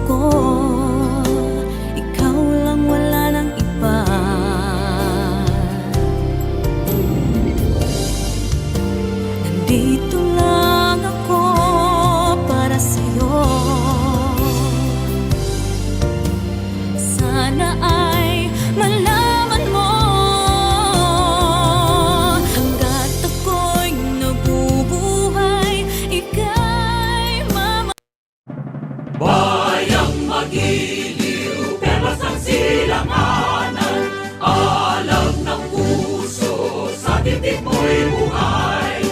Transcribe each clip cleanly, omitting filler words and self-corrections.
ko, ikaw lang, wala nang iba. Nandito lang ako para sa'yo. Sana ay malaman mo, hanggat ako'y nabubuhay, ika'y bayang magiliw, perlas ng silanganan, alam ng puso, sa titik mo'y buhay.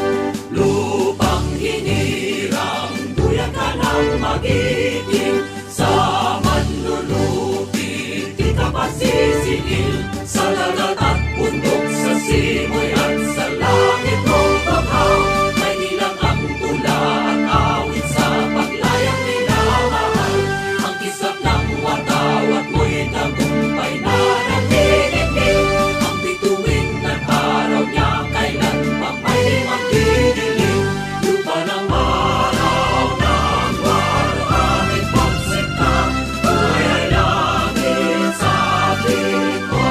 Lupang hinirang, duyan ka ng magiging, sa manlulupi, di ka pasisingil. Sa dagat at bundok, sa simoy at sa langit mong baghang, may nilang ang tula at awit sa paglayang minamahal. Ang kisap ng watawat mo'y tagumpay na nagtitipid. Ang bituin ng araw niya, kailan pa may magdidilim. Lupa ng araw ng walo aming pagsikta, buhay ay langit sa piling ko.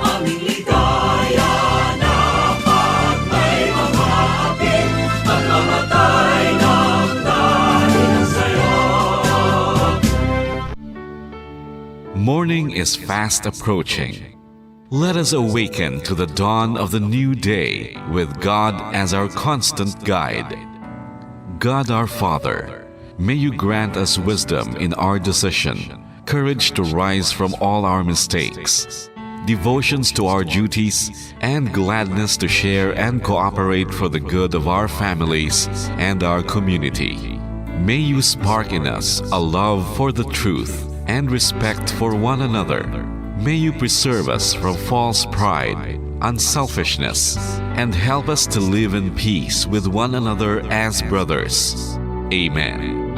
Aming ligaya na pag may mamapit, at mamatay ng dahil sa'yo. Morning is fast approaching. Let us awaken to the dawn of the new day with God as our constant guide. God our Father, may you grant us wisdom in our decision, courage to rise from all our mistakes, devotions to our duties, and gladness to share and cooperate for the good of our families and our community. May you spark in us a love for the truth and respect for one another. May you preserve us from false pride, unselfishness, and help us to live in peace with one another as brothers. Amen.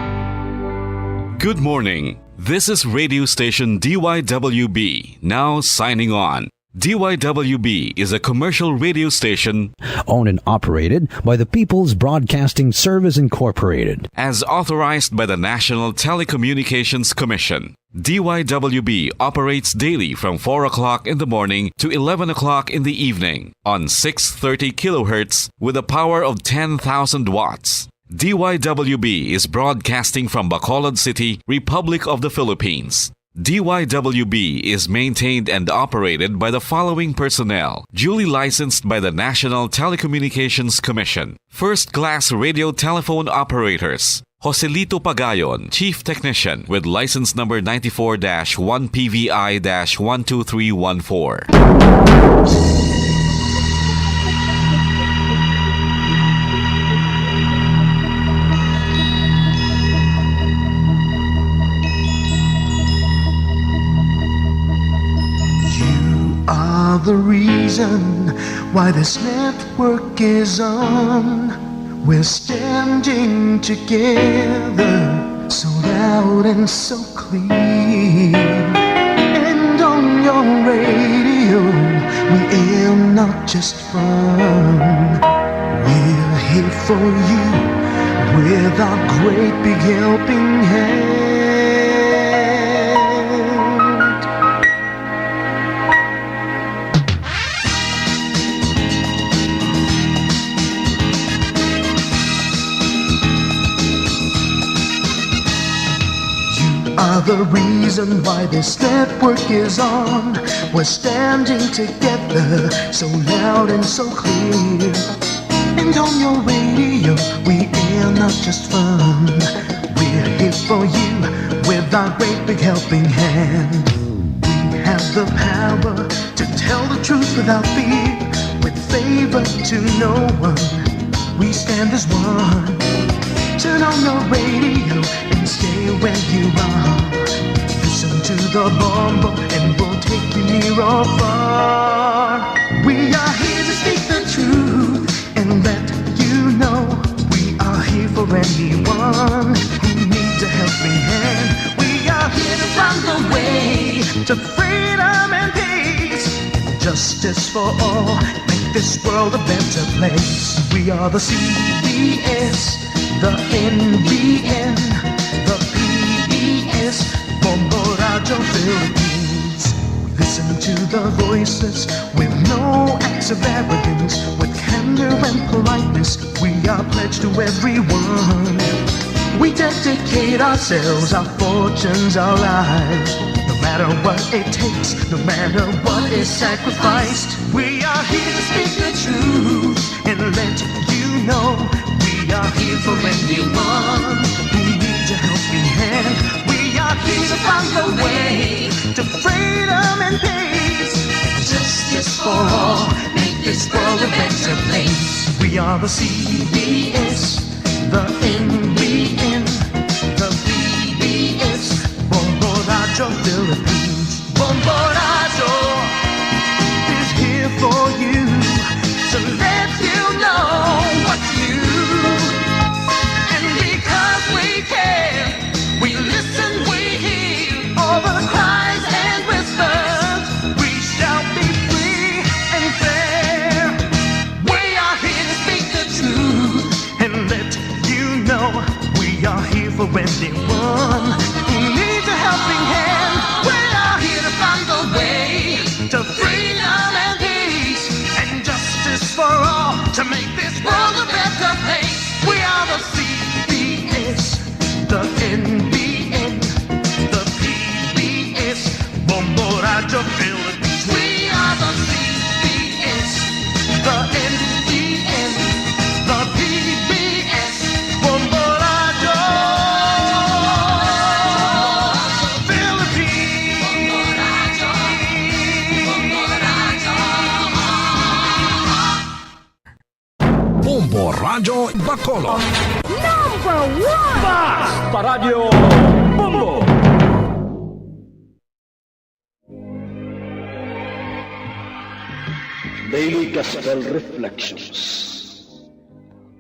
Good morning. This is radio station DYWB, now signing on. DYWB is a commercial radio station owned and operated by the People's Broadcasting Service Incorporated. as authorized by the National Telecommunications Commission. DYWB operates daily from 4 o'clock in the morning to 11 o'clock in the evening on 630 kilohertz with a power of 10,000 watts. DYWB is broadcasting from Bacolod City, Republic of the Philippines. DYWB is maintained and operated by the following personnel, duly licensed by the National Telecommunications Commission. First-class radio telephone operators. Joselito Pagayon, Chief Technician with license number 94-1PVI-12314. The reason why this network is on. We're standing together, so loud and so clear. And on your radio, we air not just fun. We're here for you with our great big helping hand. Are the reason why this network is on. We're standing together, so loud and so clear. And on your radio, we air not just fun. We're here for you with our great big helping hand. We have the power to tell the truth without fear, with favor to no one. We stand as one. Turn on your radio and stay where you are. Listen to the bombo and we'll take you near or far. We are here to speak the truth and let you know we are here for anyone who needs a helping hand. We are here to find the way to freedom and peace, justice for all, make this world a better place. We are the CBS, the NBN, the listen to the voices with no acts of arrogance. With candor and politeness, we are pledged to everyone. We dedicate ourselves, our fortunes, our lives. No matter what it takes, no matter what is sacrificed, we are here to speak the truth and let you know. We are here for anyone who needs a helping hand. We are here to find the way to freedom and peace. Justice for all, make this world a better place. We are the CBS, the NBN, the PBS, Bombo Radio Philippines. Bombo Radio is here for you to let you know what's new. And because we care, we listen, we hear all the cries and whispers. We shall be free and fair. We are here to speak the truth and let you know we are here for anyone who needs a helping hand. We are here to find the way to freedom and peace and justice for all, to make this world a better place. We are the CBS, the NBN, the PBS, Bombo Radio Philippines. We are the CBS, the NBN, the PBS, Bombo Radio Bombo Radio Bacolod. Paradyo Bombo! Daily Gospel Reflections.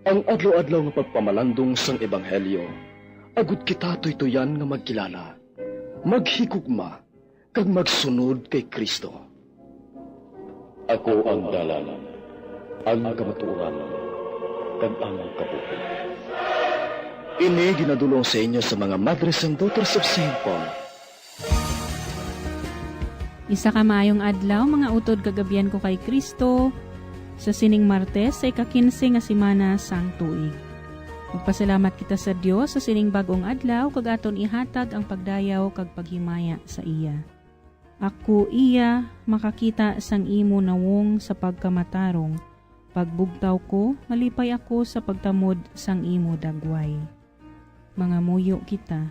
Ang adlaw-adlaw nga pagpamalandong sang Ebanghelyo, agud kita tuytoyan nga magkilala, maghigugma, kag magsunod kay Kristo. Ako ang dalan, ang kamatuoran, kag ang kabuhi. Ini ginadulong sa inyo sa mga Mothers and Daughters of St. Paul. Isa ka maayong adlaw, mga utod kagabian ko kay Kristo, sa sining Martes sa ika-15 nga semana sang tuig. Magpasalamat kita sa Dios sa sining bagong adlaw, kag aton ihatag ang pagdayaw kag paghimaya sa iya. Ako iya makakita sang imo nawong sa pagkamatarong, pagbugtaw ko, malipay ako sa pagtamod sang imo dagway. Mga muyo kita.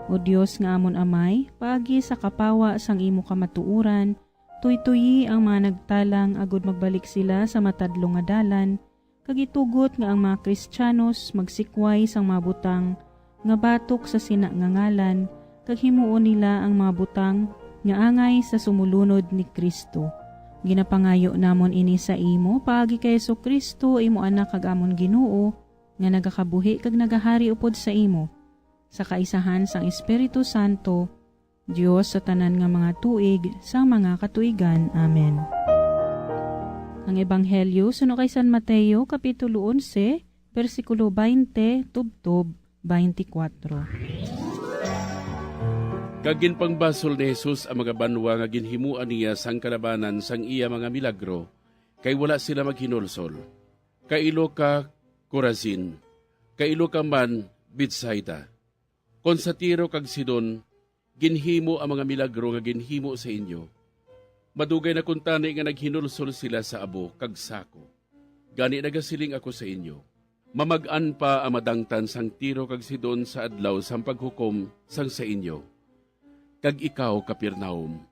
O Diyos nga amon amay, paagi sa kapawa sang imo kamatuuran, tuytuyi ang mga nagtalang agud magbalik sila sa matadlong nga dalan, kag itugot nga ang mga Kristiyanos magsikway sang mga butang nga batok sa sina nga ngalan, kag himuon nila ang mga butang nga angay sa sumulunod ni Kristo. Ginapangayo namon ini sa imo, paagi kay Jesu-Kristo, imo anak kag amon Ginoo, nga nagakabuhi kag nagahari upod sa imo, sa kaisahan sang Espiritu Santo, Dios sa tanan nga mga tuig, sa mga katuigan. Amen. Ang Ebanghelyo suno kay San Mateo, Kapitulo 11, versikulo 20, tubtob 24. Kagin pangbasol ni Jesus ang mga banwa nga ginhimuan niya sang kalabanan sang iya mga milagro, kay wala sila maghinulsol. Kailo ka Corazin, kailo ka man Bethsaida. Kon sa Tiro kag Sidon, ginhimo ang mga milagro nga ginhimo sa inyo. Madugay na kuntani nga naghinulsol sila sa abo kag sako. Gani nagasiling ako sa inyo. Mamag-an pa ang madangtan sang Tiro kag Sidon sa adlaw sang paghukom sang sa inyo. Kag ikaw, Kapernaum,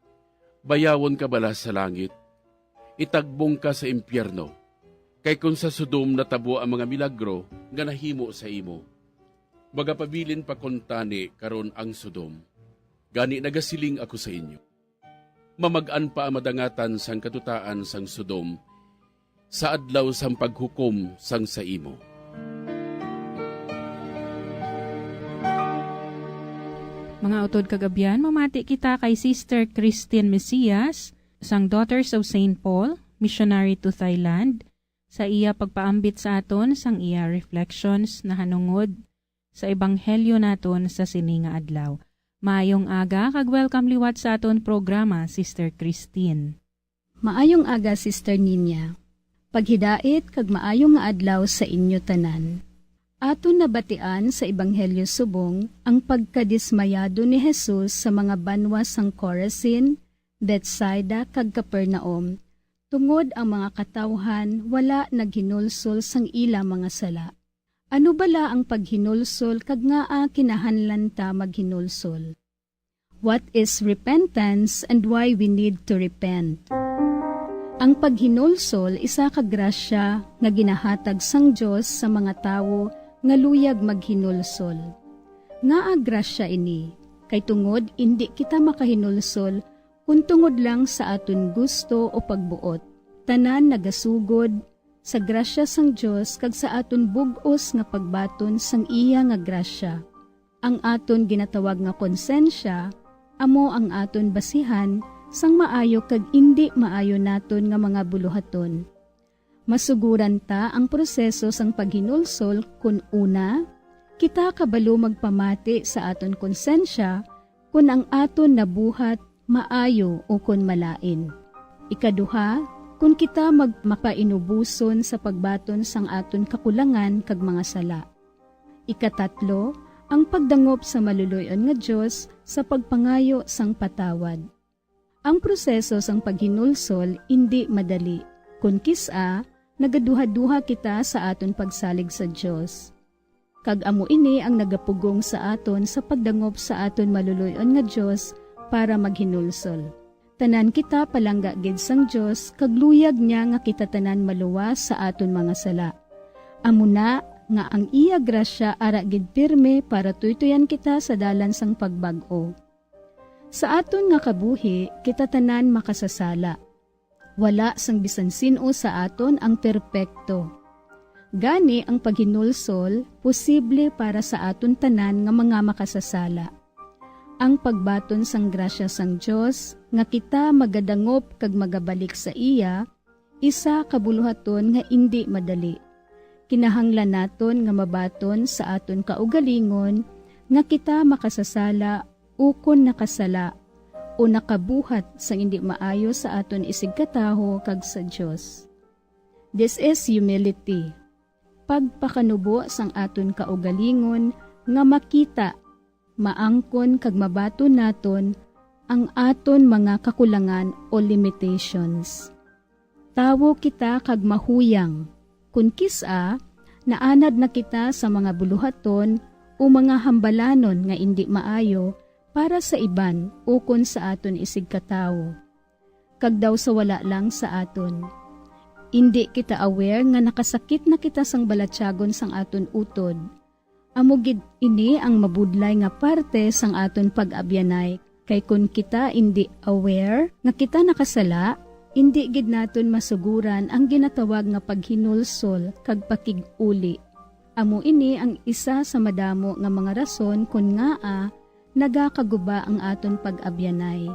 bayawon ka bala sa langit, itagbong ka sa impyerno, kay kung sa Sodom natabo ang mga milagro nga nahimo sa imo. Magapabilin pa kuntani karon ang Sodom, gani nagasiling ako sa inyo. Mamag-an pa ang madangatan sang katutaan sang Sodom, sa adlaw sang paghukom sang sa imo. Mga utod kagabian, mamati kita kay Sister Christine Mesias, sang Daughters of St. Paul, missionary to Thailand, sa iya pagpaambit sa aton sang iya reflections na hanungod sa ebanghelyo naton sa sininga adlaw. Maayong aga kag welcome liwat sa aton programa, Sister Christine. Maayong aga, Sister Ninya. Paghidait kag maayong nga adlaw sa inyo tanan. Aton nabatian sa ebanghelyo subong ang pagkadismayado ni Jesus sa mga banwa sang Chorazin, Bethsaida kag Capernaum, tungod ang mga katawhan wala naghinulsol sang ila mga sala. Ano bala ang paghinulsol kag ngaa kinahanglan ta maghinulsol? What is repentance and why we need to repent? Ang paghinulsol isa ka grasya nga ginahatag sang Dios sa mga tawo nga luyag maghinulsol. Ngaa grasya ini, kay tungod indi kita makahinulsol kung tungod lang sa aton gusto o pagbuot. Tanan nagasugod sa grasya sang Dios kag sa aton bug-os nga pagbaton sang iya nga grasya. Ang aton ginatawag nga konsensya amo ang aton basihan sang maayo kag indi maayo naton nga mga buluhaton. Masuguran ta ang proseso sang paghinulsol kun una, kita kabalo magpamati sa aton konsensya kun ang aton nabuhat maayo o kun malain. Ikaduha, kun kita magmapainubuson sa pagbaton sang aton kakulangan kag mga sala. Ikatatlo, ang pagdangop sa maluluyon nga Dios sa pagpangayo sang patawad. Ang proseso sang paghinulsol indi madali. Kun kisa, nagaduha-duha kita sa aton pagsalig sa Dios. Kag amo ini ang nagapugong sa aton sa pagdangop sa aton maluluyon nga Dios para maghinulsol. Tanan kita palangga gid sang Dios kag luyag niya nga kita tanan maluwas sa aton mga sala. Amuna nga ang iya grasya ara gid pirme para tuytoyan kita sa dalan sang pagbag-o. Sa aton nga kabuhi kita tanan makasasala. Wala sang bisan sino sa aton ang perpekto. Gani ang paghinulsol posible para sa aton tanan nga mga makasasala. Ang pagbaton sang grasya sang Dios nga kita magadangop kag magabalik sa iya, isa kabuluhaton nga indi madali. Kinahanglan naton nga mabaton sa aton kaugalingon nga kita makasasala ukon nakasala o nakabuhat sang indi maayo sa aton isigkataho kag sa Dios. This is humility. Pagpakanubo sang aton kaugalingon nga makita maangkon kag mabaton naton ang aton mga kakulangan o limitations. Tawo kita kag mahuyang, kun kisa, naanad na kita sa mga buluhaton o mga hambalanon nga indi maayo para sa iban ukon sa aton isigkatawo. Kag daw sa wala lang sa aton. Indi kita aware nga nakasakit na kita sang balatyagon sang aton utod. Amugid ini ang mabudlay nga parte sang aton pag-abyanay, kay kun kita indi aware nga kita nakasala, indi gid naton masuguran ang ginatawag nga paghinulsol kag pakig-uli. Amo ini ang isa sa madamo nga mga rason kun ngaa nagakaguba ang aton pag-abyanay.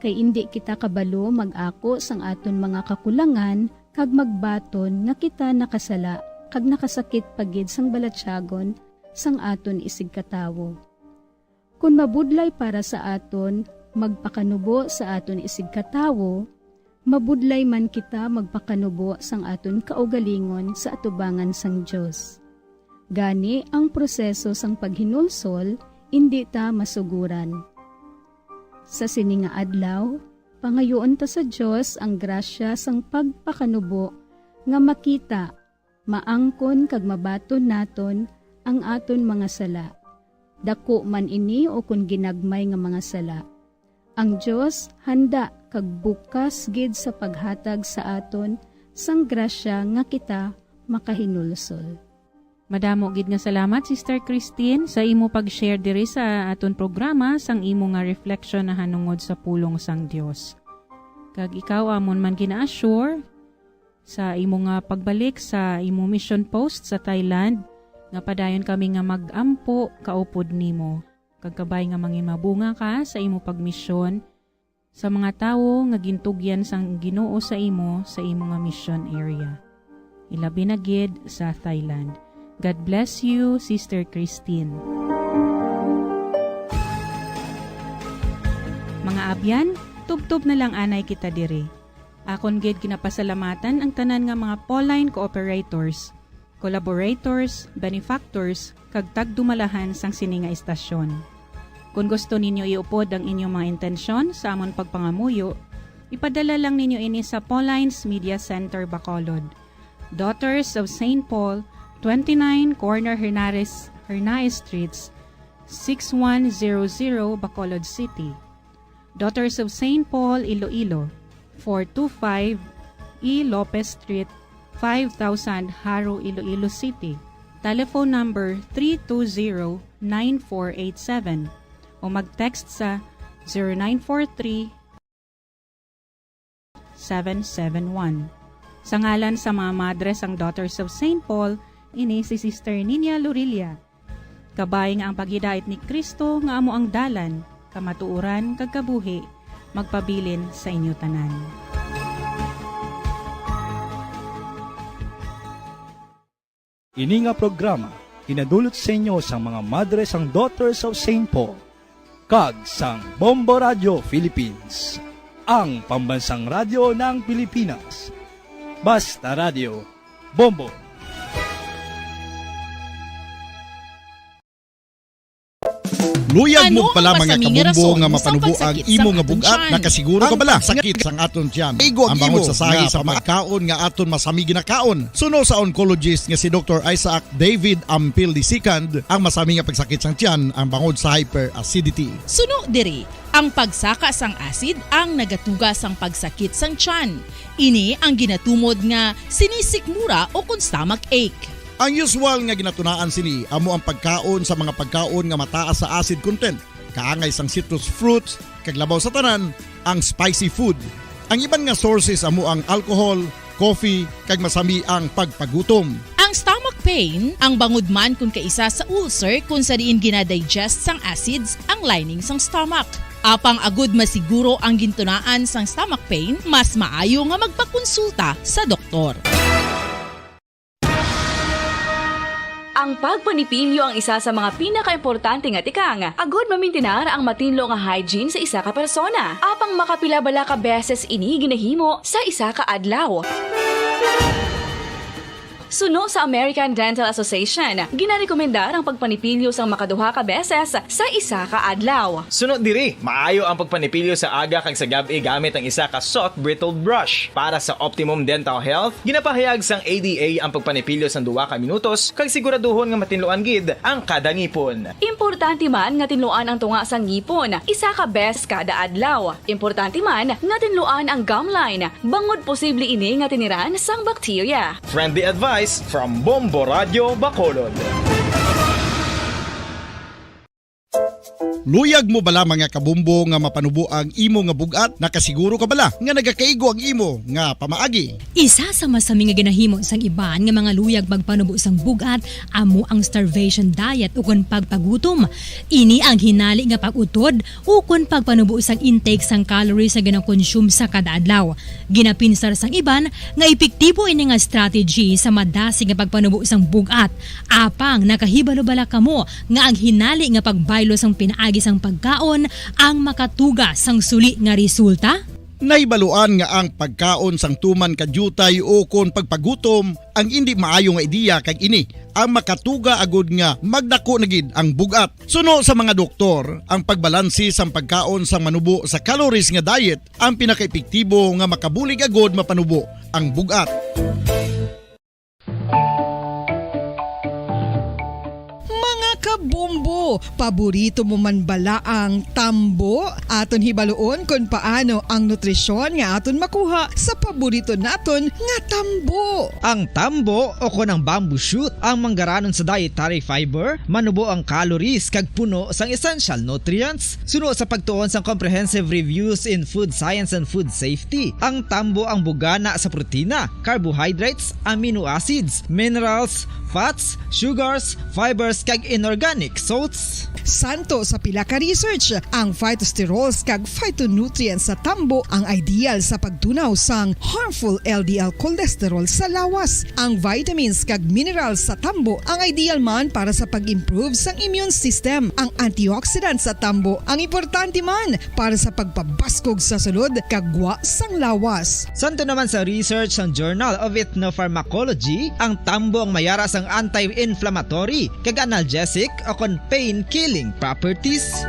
Kay indi kita kabalo mag-ako sang aton mga kakulangan kag magbaton nga kita nakasala kag nakasakit pagid sang balatyagon sang aton isigkatawo. Kung mabudlay para sa aton magpakanubo sa aton isigkatawo, mabudlay man kita magpakanubo sang aton kaugalingon sa atubangan sang Dios. Gani ang proseso sang paghinulsol indi ta masuguran. Sa sininga adlaw, pangayoon ta sa Dios ang grasya sang pagpakanubo nga makita, maangkon kag mabaton naton ang aton mga sala. Dako man ini o kun ginagmay nga mga sala. Ang Dios handa kag bukas gid sa paghatag sa aton sang grasya nga kita makahinulsol. Madamo gid nga salamat, Sister Christine, sa imo pag-share diri sa aton programa sang imo nga reflection na hanungod sa pulong sang Dios. Kag ikaw amon man gina-assure sa imo nga pagbalik sa imo mission post sa Thailand, nga padayon kami nga mag-ampo kaupod nimo. Kag kabay nga mangimabunga ka sa imo pagmisyon sa mga tawo nga gintugyan sang Ginoo sa imo nga mission area. Ilabi na gid sa Thailand. God bless you, Sister Christine. Mga abyan, tubtob na lang anay kita diri. Akon gid kinapasalamatan ang tanan nga mga Pauline cooperators, collaborators, benefactors, kag tagdumalahan sang sini nga istasyon. Kung gusto ninyo iupod ang inyong mga intensyon sa amon pagpangamuyo, ipadala lang ninyo ini sa Pauline's Media Center, Bacolod. Daughters of St. Paul, 29 Corner Hernaez Streets, 6100 Bacolod City. Daughters of St. Paul, Iloilo, 425 E. Lopez Street, 5000 Haro, Iloilo City. Telephone number 320-9487 o mag-text sa 0943-771. Sa ngalan sa mga madres ang Daughters of St. Paul, ini si Sister Ninia Lurilia. Kabay nga ang paghidait ni Kristo nga amo ang dalan, kamatuuran kag kabuhi, magpabilin sa inyo tanan. Ini nga programa hinadulot sa inyo sa mga madres ang Daughters of St. Paul kag sang Bombo Radio Philippines, ang pambansang radyo ng Pilipinas. Basta Radio Bombo. Luyag mo pala mga kabumbo nga mapanubo ang imo nga bugat, nakasiguro ka bala sakit sang aton tiyan. Ang bangod sa sahi sa pagkaon nga aton masami ginakaon. Suno sa oncologist nga si Dr. Isaac David Ampil II, ang masami nga pagsakit sang tiyan ang bangod sa hyperacidity. Suno diri, ang pagsaka sang acid ang nagatuga sang pagsakit sang tiyan. Ini ang ginatumod nga sinisikmura o kung stomach ache. Ang usual nga ginatunaan sini amo ang pagkaon sa mga pagkaon nga mataas sa acid content, kaangay sang citrus fruits, kag labaw sa tanan ang spicy food. Ang iban nga sources amo ang alcohol, coffee, kag masami ang pagpagutom. Ang stomach pain ang bangod man kung kaisa sa ulcer kung sa diin ginadigest sang acids ang lining sang stomach. Apang agud masiguro ang gintunaan sang stomach pain, mas maayo nga magpakonsulta sa doktor. Ang pagpanipilyo ang isa sa mga pinaka-importante nga tikang. Agud mamintinar ang matinlo nga hygiene sa isa ka persona. Apang makapila-bala ka beses ini ginahimo sa isa ka adlaw. Suno sa American Dental Association, ginarekomendar ang pagpanipilyo sang makaduha ka beses sa isa ka adlaw. Suno diri, maayo ang pagpanipilyo sa aga kag sa gabi gamit ang isa ka soft brittle brush. Para sa optimum dental health, ginapahayag sang ADA ang pagpanipilyo sang 2 ka minutos kag siguraduhon nga matinluan gid ang kada ngipon. Importante man nga tinluan ang tunga sang ngipon, isa ka bes kada adlaw. Importante man nga tinluan ang gum line, bangod posible ini nga tiniran sang bakterya. Friendly advice from Bombo Radio Bacolod. Luyag mo bala mga kabumbo nga mapanubo ang imo nga bugat, nakasiguro ka bala nga nagakaigo ang imo nga pamaagi. Isa sa masami nga ginahimo sang iban nga mga luyag magpanubo sang bugat amo ang starvation diet ukon pagpagutom. Ini ang hinali nga pag-utod ukon pagpanubo sang intake sang calories sa gina-consume sa kada adlaw. Ginapinsar sang iban nga epektibo ini nga strategy sa madasi nga pagpanubo sang bugat. Apang nakahibalo-bala kamo nga ang hinali nga pagbaylo sang pinaagi sang pagkaon ang makatuga sang suli nga resulta? Naibaluan nga ang pagkaon sang tuman kadyutay o kon pagpagutom ang hindi maayo nga ideya kag ini ang makatuga agud nga magdako na gid ang bugat. Suno sa mga doktor, ang pagbalansi sang pagkaon sang manubo sa calories nga diet ang pinakaepektibo nga makabulig agud mapanubo ang bugat. Kabumbo, paborito mo man bala ang tambo? Aton hibaluon kung paano ang nutrisyon nga aton makuha sa paborito naton nga tambo. Ang tambo o kon ang bamboo shoot ang manggaranon sa dietary fiber, manubo ang calories kag puno sang essential nutrients. Suno sa pagtuon sang comprehensive reviews in food science and food safety, ang tambo ang bugana sa protina, carbohydrates, amino acids, minerals, fats, sugars, fibers kag inorganic salts lawas. Santo sa pila ka research, ang phytosterols kag phytonutrients sa tambo ang ideal sa pagtunaw sang harmful LDL cholesterol sa lawas. Ang vitamins kag minerals sa tambo ang ideal man para sa pag-improve sang immune system. Ang antioxidants sa tambo ang importante man para sa pagpabaskog sa sulod kag gwa sang lawas. Santo naman sa research ng Journal of Ethnopharmacology, ang tambo ang mayara sang anti-inflammatory kag analgesic o kon pain-killing properties.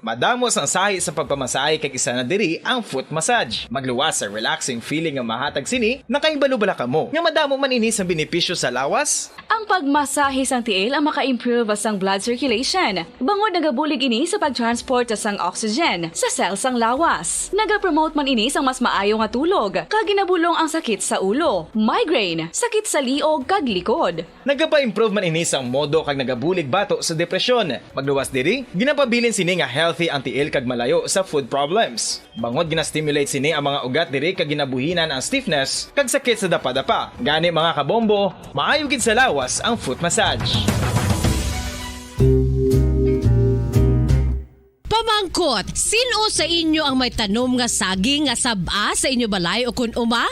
Madamos ang sahi sa pagpamasahe kag isa na diri ang foot massage. Magluwas sa relaxing feeling nga mahatag sini, nakaibalo-bala ka mo. Nga madamo man ini sa benepisyo sa lawas. Ang pagmasahe sang tiil ang maka-improve sang blood circulation. Bangod nagabulig ini sa pag-transport sang oxygen sa cells sang lawas. Nagapromote man ini sang mas maayo nga tulog, kag ginabulong ang sakit sa ulo, migraine, sakit sa liog kag likod. Nagapa-improve man ini sang modo kag nagabulig bato sa depresyon. Magluwas diri, ginapabilin sini nga healthy ang tiil kag malayo sa food problems. Bangod gina-stimulate sini ang mga ugat diri kag ginabuhinan ang stiffness kag sakit sa dapa-dapa. Gani mga kabombo, maayo gid sa lawas ang foot massage. Pamangkot, sino sa inyo ang may tanom nga saging nga saba sa inyo balay o kun uma?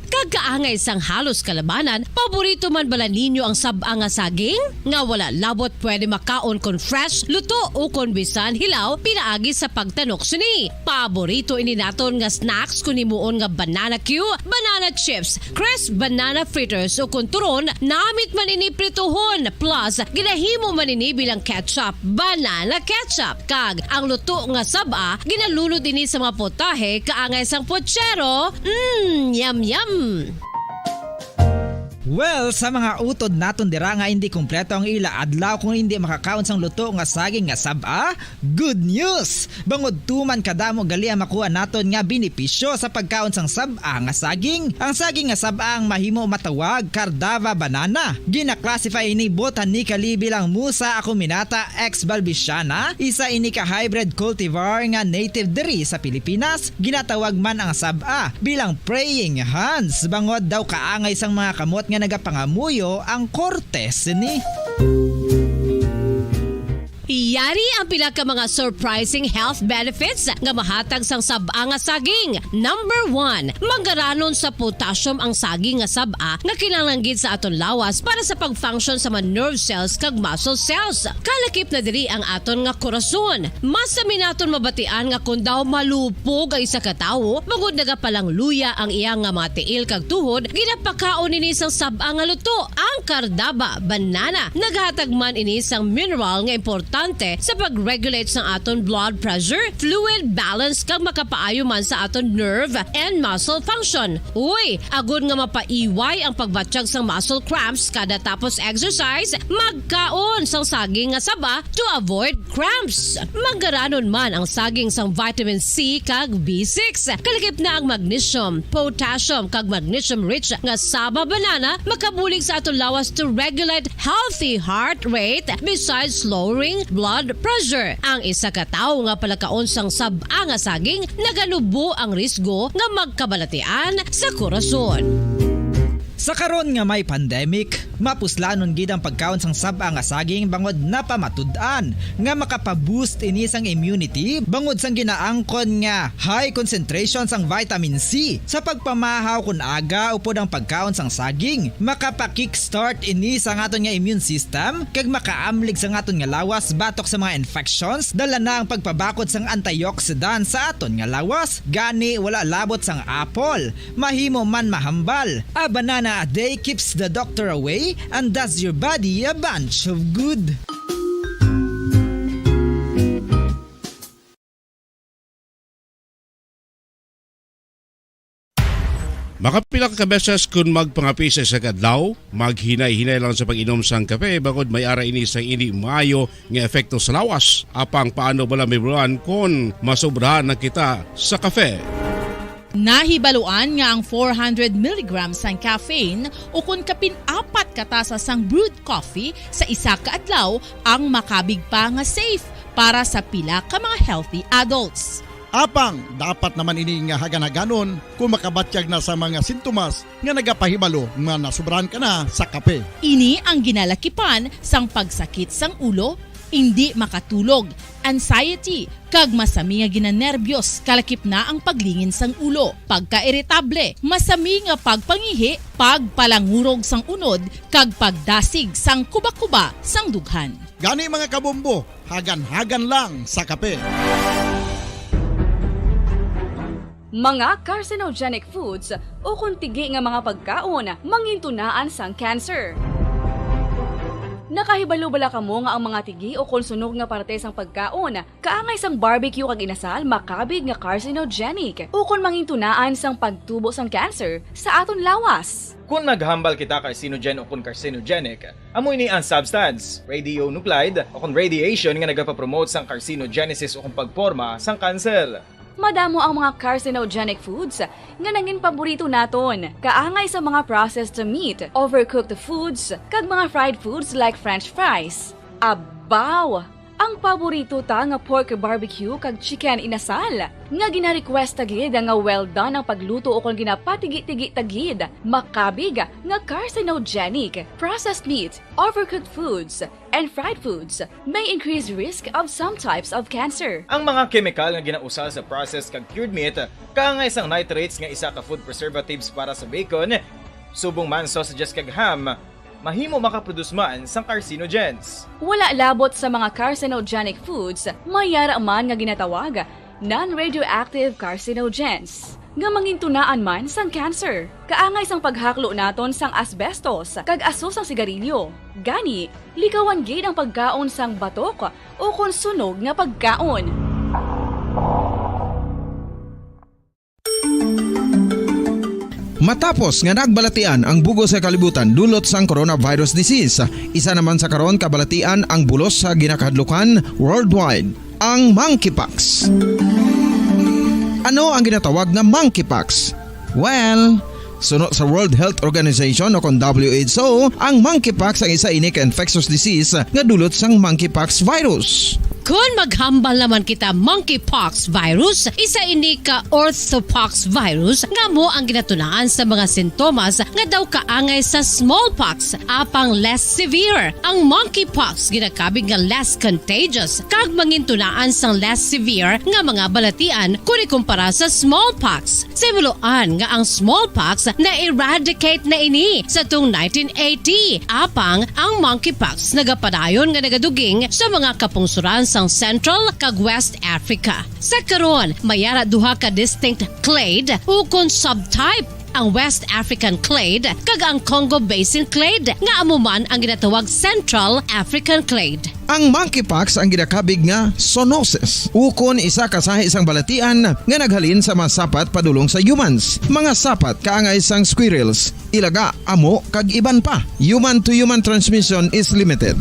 Kagkaangay sang halos kalabanan, paborito man bala ninyo ang saba nga saging? Nga wala labot pwede makaon kon fresh, luto o kon bisan hilaw pinaagi sa pagtanok sini. Paborito ini naton nga snacks kun himuon nga banana Q, banana chips, crisp banana fritters o kun turon, namit man ini prituhon plus ginahimo man ini bilang ketchup, banana ketchup. Kag ang luto nga saba ginalunod ini sa mga potahe kaangay sang pochero. Yum yum. Well, sa mga utod naton dira nga hindi kumpleto ang ila adlaw kung hindi makakaon sang luto nga saging nga saba, good news! Bangod tuman kadamo gali ang makuha naton nga benepisyo sa pagkaon sang saba nga saging. Ang saging nga saba ang mahimo matawag Cardava banana. Gina-classify ini botanically bilang Musa acuminata ex balbisiana, isa ini ka hybrid cultivar nga native diri sa Pilipinas. Ginatawag man ang saba bilang praying hands. Bangod daw kaangay sang mga kamot nga nagapangamuyo ang kortes ni. Yari ang pila ka mga surprising health benefits nga mahatag sang saba nga saging. Number 1, manggaranon sa potassium ang saging nga saba nga kinahanglan sa aton lawas para sa pag-function sa mga nerve cells kag muscle cells. Kalakip na diri ang aton nga korason. Mas sa minaton mabatian nga kun daw malupog ang isa ka tawo, bangod nagapalang luya ang iyang nga mga tiil kag tuhod, ginapakaon ini sang saba nga luto, ang Cardava banana. Naghatag man ini sang mineral nga importante sa pag-regulate sa aton blood pressure, fluid balance kag makapaayo man sa aton nerve and muscle function. Uy, agud nga mapaiway ang pagbatsyag sang muscle cramps kada tapos exercise, magkaon sang saging nga saba to avoid cramps. Manggaranon man ang saging sang vitamin C kag B6. Kalakip na ang magnesium, potassium kag magnesium rich nga saba banana makabulig sa aton lawas to regulate healthy heart rate besides lowering blood pressure. Ang isa ka tawo nga palakaon sang saba nga saging naganubo ang risgo nga magkabalatian sa korason. Sa karon nga may pandemic, mapuslanon gid ang pagkaon sang saba nga saging bangod napamatud-an nga makapaboost ini sang immunity bangod sang ginaangkon nga high concentration sang vitamin C. Sa pagpamahaw kun aga upod ang pagkaon sang saging, makapa-kickstart ini sa aton nga immune system kag makaamlig sa aton nga lawas batok sa mga infections, dala na ang pagpabakod sang antioxidant sa aton nga lawas. Gani wala labot sang apple, mahimo man mahambal. A banana a day keeps the doctor away and does your body a bunch of good. Makapila ka beses kung magpangapisa sa kadlaw, maghinay-hinay lang sa pag-inom sang kape bagod may ara ini sang hindi maayo nga epekto sa lawas. Apang paano bala may buwan kung masobrahan na kita sa kape? Nahibaluan nga ang 400 mg sang caffeine o kung kapin-apat katasa sang brewed coffee sa isa ka adlaw ang makabig pa nga safe para sa pila ka mga healthy adults. Apang dapat naman ini nga hagan-haganon kung makabatyag na sa mga sintomas nga nagapahibalo nga nasubrahan ka na sa kape. Ini ang ginalakipan sang pagsakit sang ulo, hindi makatulog, anxiety, kag masami nga ginanerbyos, kalakip na ang paglingin sang ulo, pagka-irritable, masami nga pagpangihi, pagpalangurog sang unod, kag pagdasig sang kuba-kuba sang dughan. Gani mga kabombo, hagan-hagan lang sa kape. Mga carcinogenic foods o kuntigi nga mga pagkaon mangintunaan sang cancer. Nakahibalo bala kamo nga ang mga tigi o konsunog nga parte sang pagkaon kaangay sang barbecue kag inasal makabig nga carcinogenic o kon mangintunaan sang pagtubo sang cancer sa aton lawas. Kung naghambal kita carcinogen o kung carcinogenic, amoy ni ang substance, radionuclide o kung radiation nga nagapapromote sang carcinogenesis o kung pagporma sang cancer. Madamo ang mga carcinogenic foods nga nangin paborito naton. Kaangay sa mga processed meat, overcooked foods, kag mga fried foods like french fries. Abaw! Ang paborito ta nga pork barbecue kag chicken inasal. Nga gina-request tagid nga well done ang pagluto o kung ginapatigi-tigi tagid. Makabig nga carcinogenic, processed meat, overcooked foods, and fried foods may increase risk of some types of cancer. Ang mga chemical nga ginausal sa processed kag cured meat, kaangay sang nitrates nga isa ka food preservatives para sa bacon, subong man sausages kag ham, mahimo makaproduce man sang carcinogens. Wala labot sa mga carcinogenic foods, mayara man nga ginatawag non-radioactive carcinogens nga mangintunaan man sang cancer. Kaangay sang paghaklo naton sang asbestos kag aso sang sigarilyo. Gani, likawan gid ang pagkaon sang batok o kon sunog nga pagkaon. Matapos nga nagbalatian ang bugos sa kalibutan dulot sang coronavirus disease, isa naman sa karon kabalatian ang bulos sa ginakahadlukan worldwide, ang monkeypox. Ano ang ginatawag na monkeypox? Well, sunod sa World Health Organization o kung WHO, ang monkeypox ang isa ini ka infectious disease nga dulot sang monkeypox virus. Kung maghambal naman kita monkeypox virus, isa ini ka orthopox virus nga mo ang ginatunaan sa mga sintomas nga daw kaangay sa smallpox, apang less severe. Ang monkeypox ginakabig nga less contagious kag mangintunaan sang less severe nga mga balatian kung ikumpara sa smallpox. Simuloan nga ang smallpox na eradicate na ini sa tung 1980, apang ang monkeypox nagapadayon nga nagaduging sa mga kapungsuran sang Central kag West Africa. Sa karon, mayara duha ka distinct clade o kon subtype, ang West African clade kag ang Congo Basin clade nga amuman ang ginatawag Central African clade. Ang monkeypox ang ginakabig nga zoonosis, ukon isa ka sa isang balatian nga naghalin sa mga sapat padulong sa humans. Mga sapat kaangay sang squirrels, ilaga, amo kag iban pa. Human to human transmission is limited.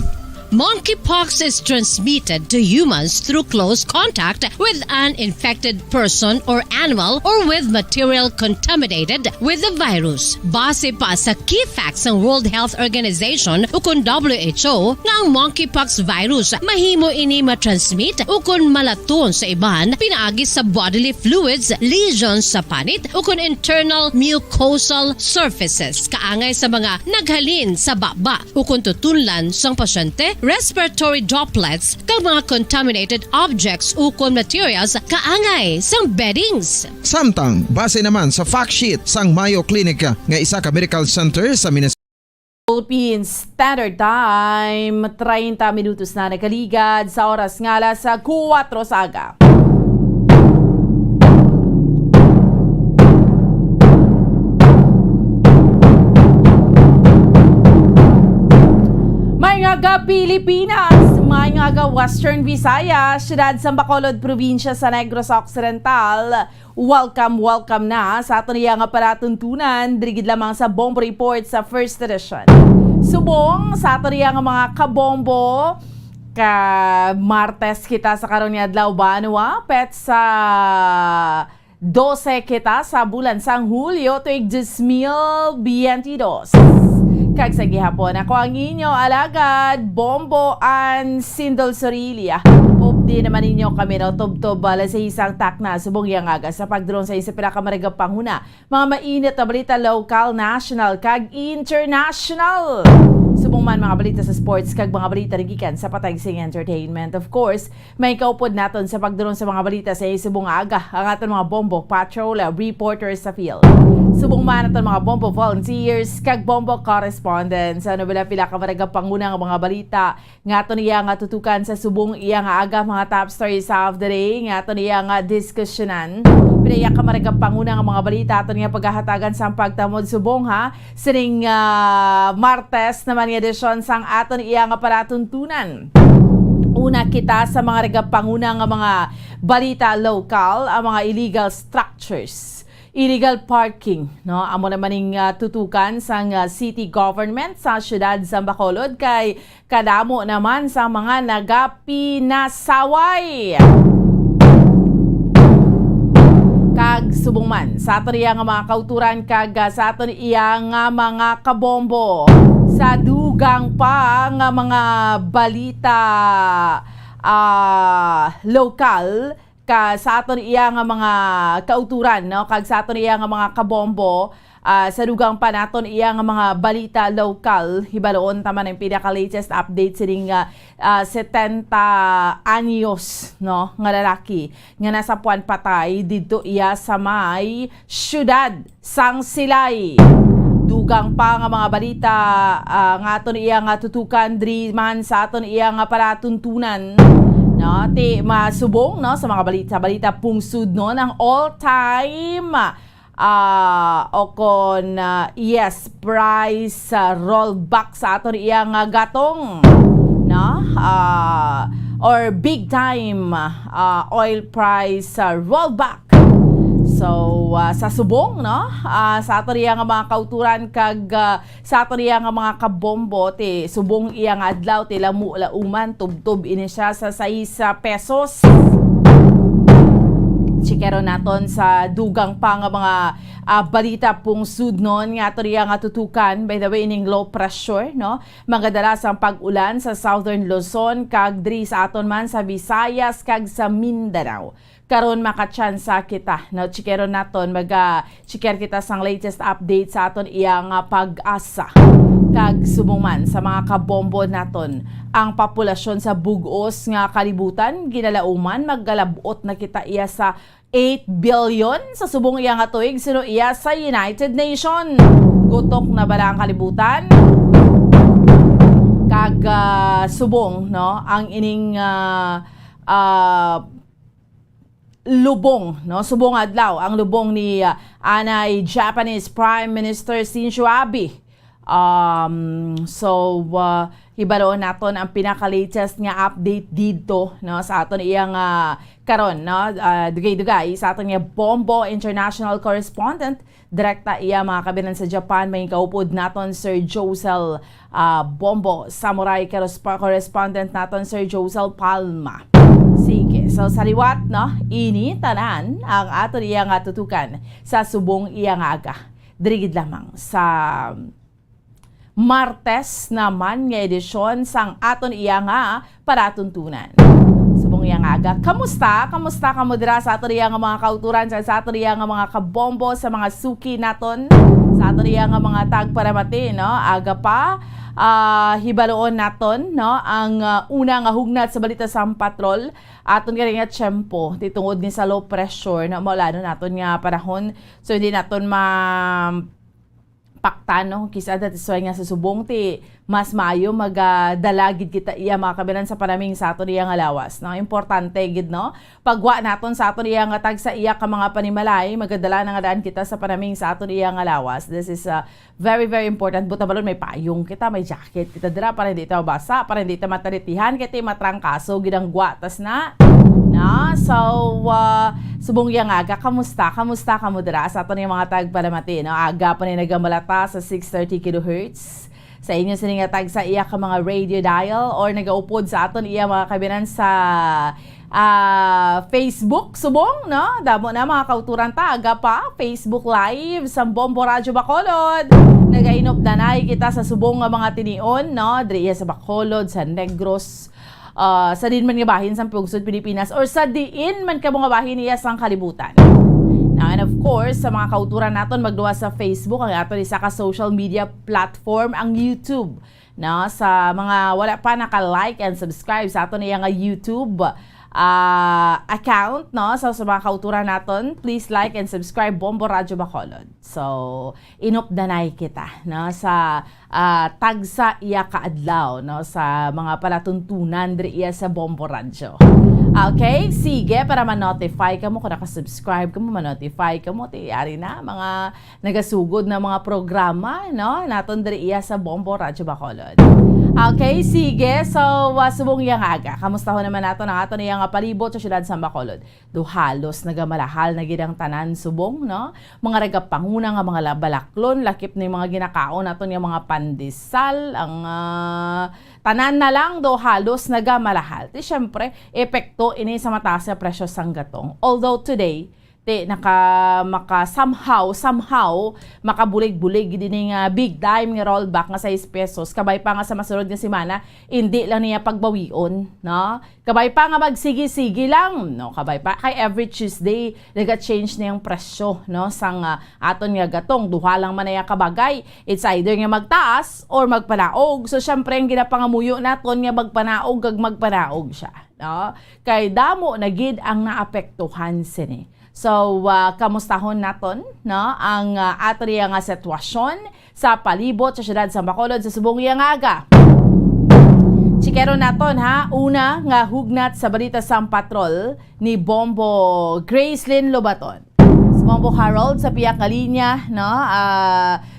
Monkeypox is transmitted to humans through close contact with an infected person or animal or with material contaminated with the virus. Base pa sa key facts ng World Health Organization o kung WHO nga ang monkeypox virus mahimo ini matransmit o kung malaton sa iban pinaagi sa bodily fluids, lesions sa panit o kung internal mucosal surfaces kaangay sa mga naghalin sa baba o kung tutunlan sang pasyente, respiratory droplets kag mga contaminated objects ukon materials kaangay sang beddings. Samtang base naman sa fact sheet sang Mayo Clinic nga isa ka medical center sa Minnesota, Philippines Standard Time, 30 minutos na nagaligad sa oras nga alas 4 sa aga. Mayngaga Pilipinas, Mayngaga Western Visayas, Siyudad sa Bacolod, Probinsya sa Negros Occidental. Welcome na sa ato niya nga palatuntunan, dirigid lamang sa Bombo Report sa First Edition. Subong sa ato niya nga mga kabombo, ka Martes kita sa karon nga adlaw banwa, pet sa 12 kita sa bulan sang Hulyo tuig 2022. Kag sa gihapon, ako ang inyo alagad, Bombo and Sindol Sorilia. Hope di naman ninyo kami no, tub-tub bala sa isang takna subong yang aga sa pagdulong sa isa pinakamarigang panghuna. Mga mainit na balita local, national, kag international. Subong man mga balita sa sports kag mga balita rigikan sa Patagsing Entertainment. Of course, may kaupod naton sa pagdulong sa mga balita sa subong aga ang aton mga bombo patrol reporters sa field. Subong man aton mga bombo volunteers kag bombo correspondents. Ano bila pinakamarigang panghuna nga mga balita nga aton iya nga tutukan sa subong iya nga aga mga top stories of the day nga aton iya nga diskusyonan. Pinaya ka marigang panguna nga mga balita aton nga paghahatagan sa pagtamod subong ha sining Martes naman nga edisyon sang aton iya nga paratuntunan. Una kita sa mga rigang panguna nga mga balita local, ang mga illegal structures. Illegal parking, no? Amo naman ning tutukan sang city government sa syudad sa Bacolod kay kadamo naman sa mga nagapinasaway. Kag subong man sa aton iya nga mga kauturan kag sa aton iya nga mga kabombo sa dugang pa nga mga balita local ka sa aton iya nga mga kauturan no kag sa aton iya nga mga kabombo sa dugang pa naton iya nga mga balita local hibaloon tama ng pinaka latest update sining 70 anyos no nga lalaki nga nasa puan patay didto iya sa may syudad sang Silay. Dugang pa nga mga balita nga aton iya nga tutukan diri man sa aton iya nga paratuntunan no ti masubong no sa mga balita pungsud no ng all time okon yes price rollback sa aton iya nga gatong no or big time oil price rollback. So sa subong no sa aton iya nga mga kauturan kag sa aton iya nga mga kabombo ti subong iya nga adlaw ti lauman tubtob ini siya sa 6 pesos. Chikero naton sa dugang pa nga mga balita pungsud non nga aton iya nga tutukan by the way ining low pressure no magadalas ang pag-ulan sa Southern Luzon kag diri sa aton man sa Visayas kag sa Mindanao. Karon makachansa kita no chikero naton chiker kita sang latest update sa aton iya nga pag-asa kag sumuman sa mga kabombo naton ang populasyon sa bugos nga kalibutan ginalauman maggalabot na kita iya sa 8 billion sa subong iya nga tuig sino iya sa United Nations. Gutok na bala ang kalibutan kag subong no ang ining lubong no subong adlaw ang lubong ni anay Japanese Prime Minister Shinzo Abe. Ibaloon naton ang pinaka-latest nga update dito no sa aton iyang karon no dugay-dugay sa aton nga Bombo International Correspondent direkta iya mga kabinan sa Japan may kaupod naton Sir Josel Bombo Samurai Correspondent naton Sir Josel Palma. Sige, so sa liwat no ini tanan ang aton iya nga tutukan sa subong iya nga aga dirigid lamang sa Martes naman nga edisyon sang aton iya nga paratuntunan. Subong iya nga aga. Kamusta kamo dira sa aton iya nga mga kauturan sa aton iya nga mga kabombo sa mga suki naton sa aton iya nga mga tagparamati no aga pa hibaloon naton no ang una nga hugnat sa balita sa patrol aton nga tiyempo titungod ni sa low pressure na maulano naton nga panahon so hindi naton paktano kisa dati suway nga sa subong ti mas maayo magdalagid kita iya mga kabilan sa panaming sa aton iya nga lawas no importante gid no pagwa naton sa aton iya nga tag sa iya ka mga panimalay magadala na nga daan kita sa panaming sa aton iya nga lawas. This is very very important. Buta balon may payong kita, may jacket kita dira para hindi ta basa, para hindi ta mataritihan kiti matrangkaso gidang guatas na so subong yang aga kamusta kamo dira sa aton yung mga tagpalamati no aga pa ni nagamalata sa 630 kHz sa inyo sining tag sa iya ka mga radio dial or nagaupod sa aton iya mga kabinan sa Facebook subong no damo na mga kauturan ta aga pa Facebook live sa Bombo Radio Bacolod nagainop danay kita sa subong nga mga tinion no diri sa Bacolod sa Negros sa din man nga bahin sa pungsod Pilipinas or sa diin man ka mga bahin niya sang kalibutan. Now, and of course, sa mga kauturan naton magduwa sa Facebook, ang aton isa ka social media platform, ang YouTube. No, sa mga wala pa naka-like and subscribe sa aton iya nga YouTube account, no? So, sa mga kauturan naton, please like and subscribe Bombo Radyo Bacolod. So, inupdanay kita, no? Sa tagsa iya kaadlaw, no? Sa mga palatuntunan diri iya sa Bombo Radyo. Okay, sige, para ma-notify ka mo, kung nakasubscribe ka mo, ma-notify ka mo, tiyari na, mga nagasugod na mga programa, no? Naton diri iya sa Bombo Radyo Bacolod. Okay, sige, so, subong iyang aga. Kamusta ho naman nato na ato na iyang palibot sa syudad sa Bacolod? Halos nagamalahal na gidang tanan subong, no? Mga ragapanguna nga mga balaklon, lakip na yung mga ginakaon nato niya mga pandesal, ang tanan na lang halos nagamalahal. Di syempre, epekto ini sa mataas na presyo sang gatong. Although today, maka somehow makabulig-bulig din nga big time nga rollback nga 6 pesos kabay pa nga sa masunod nga semana hindi lang niya pagbawion, no? Kabay pa nga magsigi-sigi lang, no? Kabay pa kay every Tuesday naga-change na yung presyo, no? Sang aton nga gatong duha lang man ya kabagay, it's either nga magtaas or magpanaog. So syempre ang ginapangamuyo naton nga magpanaog kag magpanaog siya, no? Kay damo na gid ang naapektuhan sini. So, kamustahon naton, no, ang ato nga sitwasyon sa palibot sa syudad sa Bacolod sa subong iyang aga. Chikero naton ha, una nga hugnat sa balita sa patrol ni Bombo Gracelyn Lobaton. Si Bombo Harold sa piyak linya, no,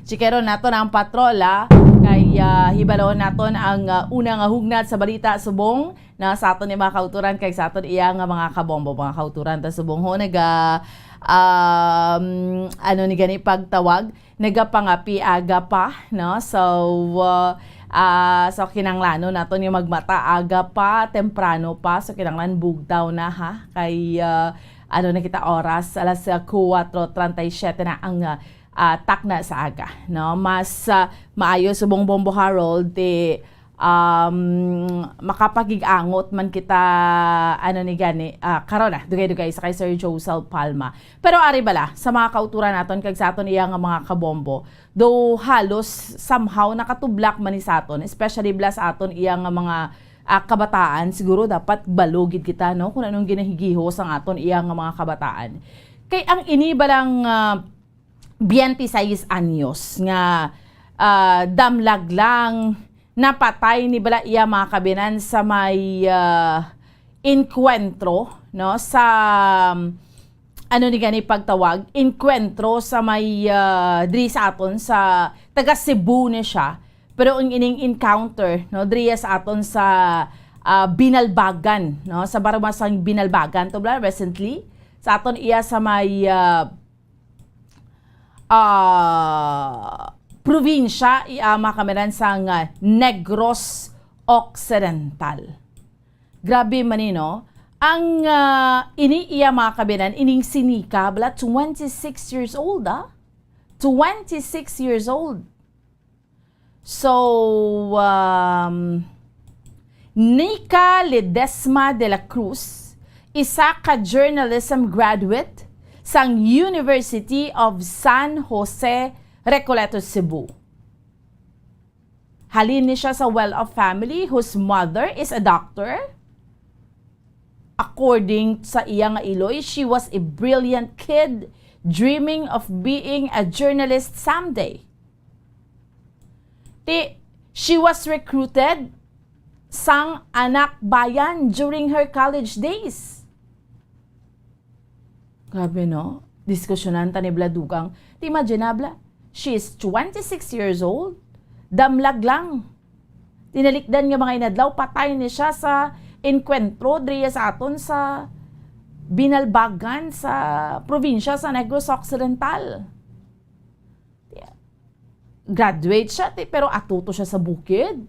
chikero naton ang patrol kay hibalon naton ang una nga hugnat sa balita subong na sa aton ni mga kauturan kay sa aton iya nga mga kabombo mga kauturan ta subong ho ano ni gani pagtawag nagapangapi aga pa, no? So so kinanglano naton yung magmata aga pa temprano pa, so kinanglan bugtaw na ha kay ano na kita oras alas 4:37 na ang takna sa aga, no? Mas maayo subong Bombo Harold makapagig-angot man kita ano ni gani karon na dugay-dugay sa kay Sir Josel Palma. Pero ari bala sa mga kauturan naton kag sa aton iya nga mga kabombo, do halos somehow nakatublak man ni sa aton, especially bla sa aton iya nga mga kabataan, siguro dapat balugid kita, no, kung anong ginahigihos ang aton iya nga mga kabataan. Kay ang ini balang 26 anyos nga damlag lang napatay ni bala iya mga kabinan sa may enkwentro, no, sa ano ni gani pagtawag enkwentro sa may diri sa aton sa taga Cebu ni siya, pero ang ining encounter, no, diri sa aton sa Binalbagan, no, sa Baramasang Binalbagan to bala recently sa aton iya sa may probinsya makamiran sang Negros Occidental. Grabe manino, ang ini iya mga kabinan, ining sinika, bala 26 years old, 26 years old. So, Nika Ledesma de la Cruz, isa ka journalism graduate sang University of San Jose, Recoletos, Cebu. Halin ni siya sa well-off family whose mother is a doctor. According sa iya nga iloy, she was a brilliant kid dreaming of being a journalist someday. She was recruited sang anak bayan during her college days. Grabe, no? Diskusyonan ta ni Bladugang. Di imaginable. She is 26 years old. Damlag lang. Tinalikdan nga mga inadlaw, patay ni siya sa enkwentro diriya sa aton sa Binalbagan sa probinsya sa Negros Occidental. Graduate siya, pero atuto siya sa bukid.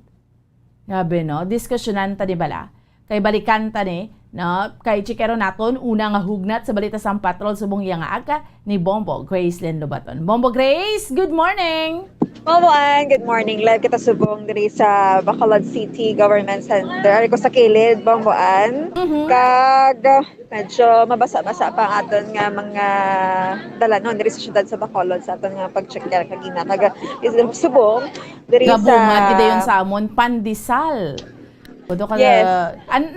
Grabe, no? Diskusyonan ta ni bala. Kay balikan ta ni, no? Kay chikero naton, una nga hugnat sa balita sa patrol subong iya nga aga ni Bombo Gracelyn Lobaton. Bombo Grace, good morning! Mamuan, good morning. Live kita subong diri sa Bacolod City Government Center. Ari ko sa kilid, Mamuan. Kag medyo mabasa-basa pa ang aton nga mga dalanon diri sa syudad sa Bacolod sa aton nga pag-check kagina. Kag subong diri sa Gabungan kita yun sa amon pandesal. Kudo ka Yes.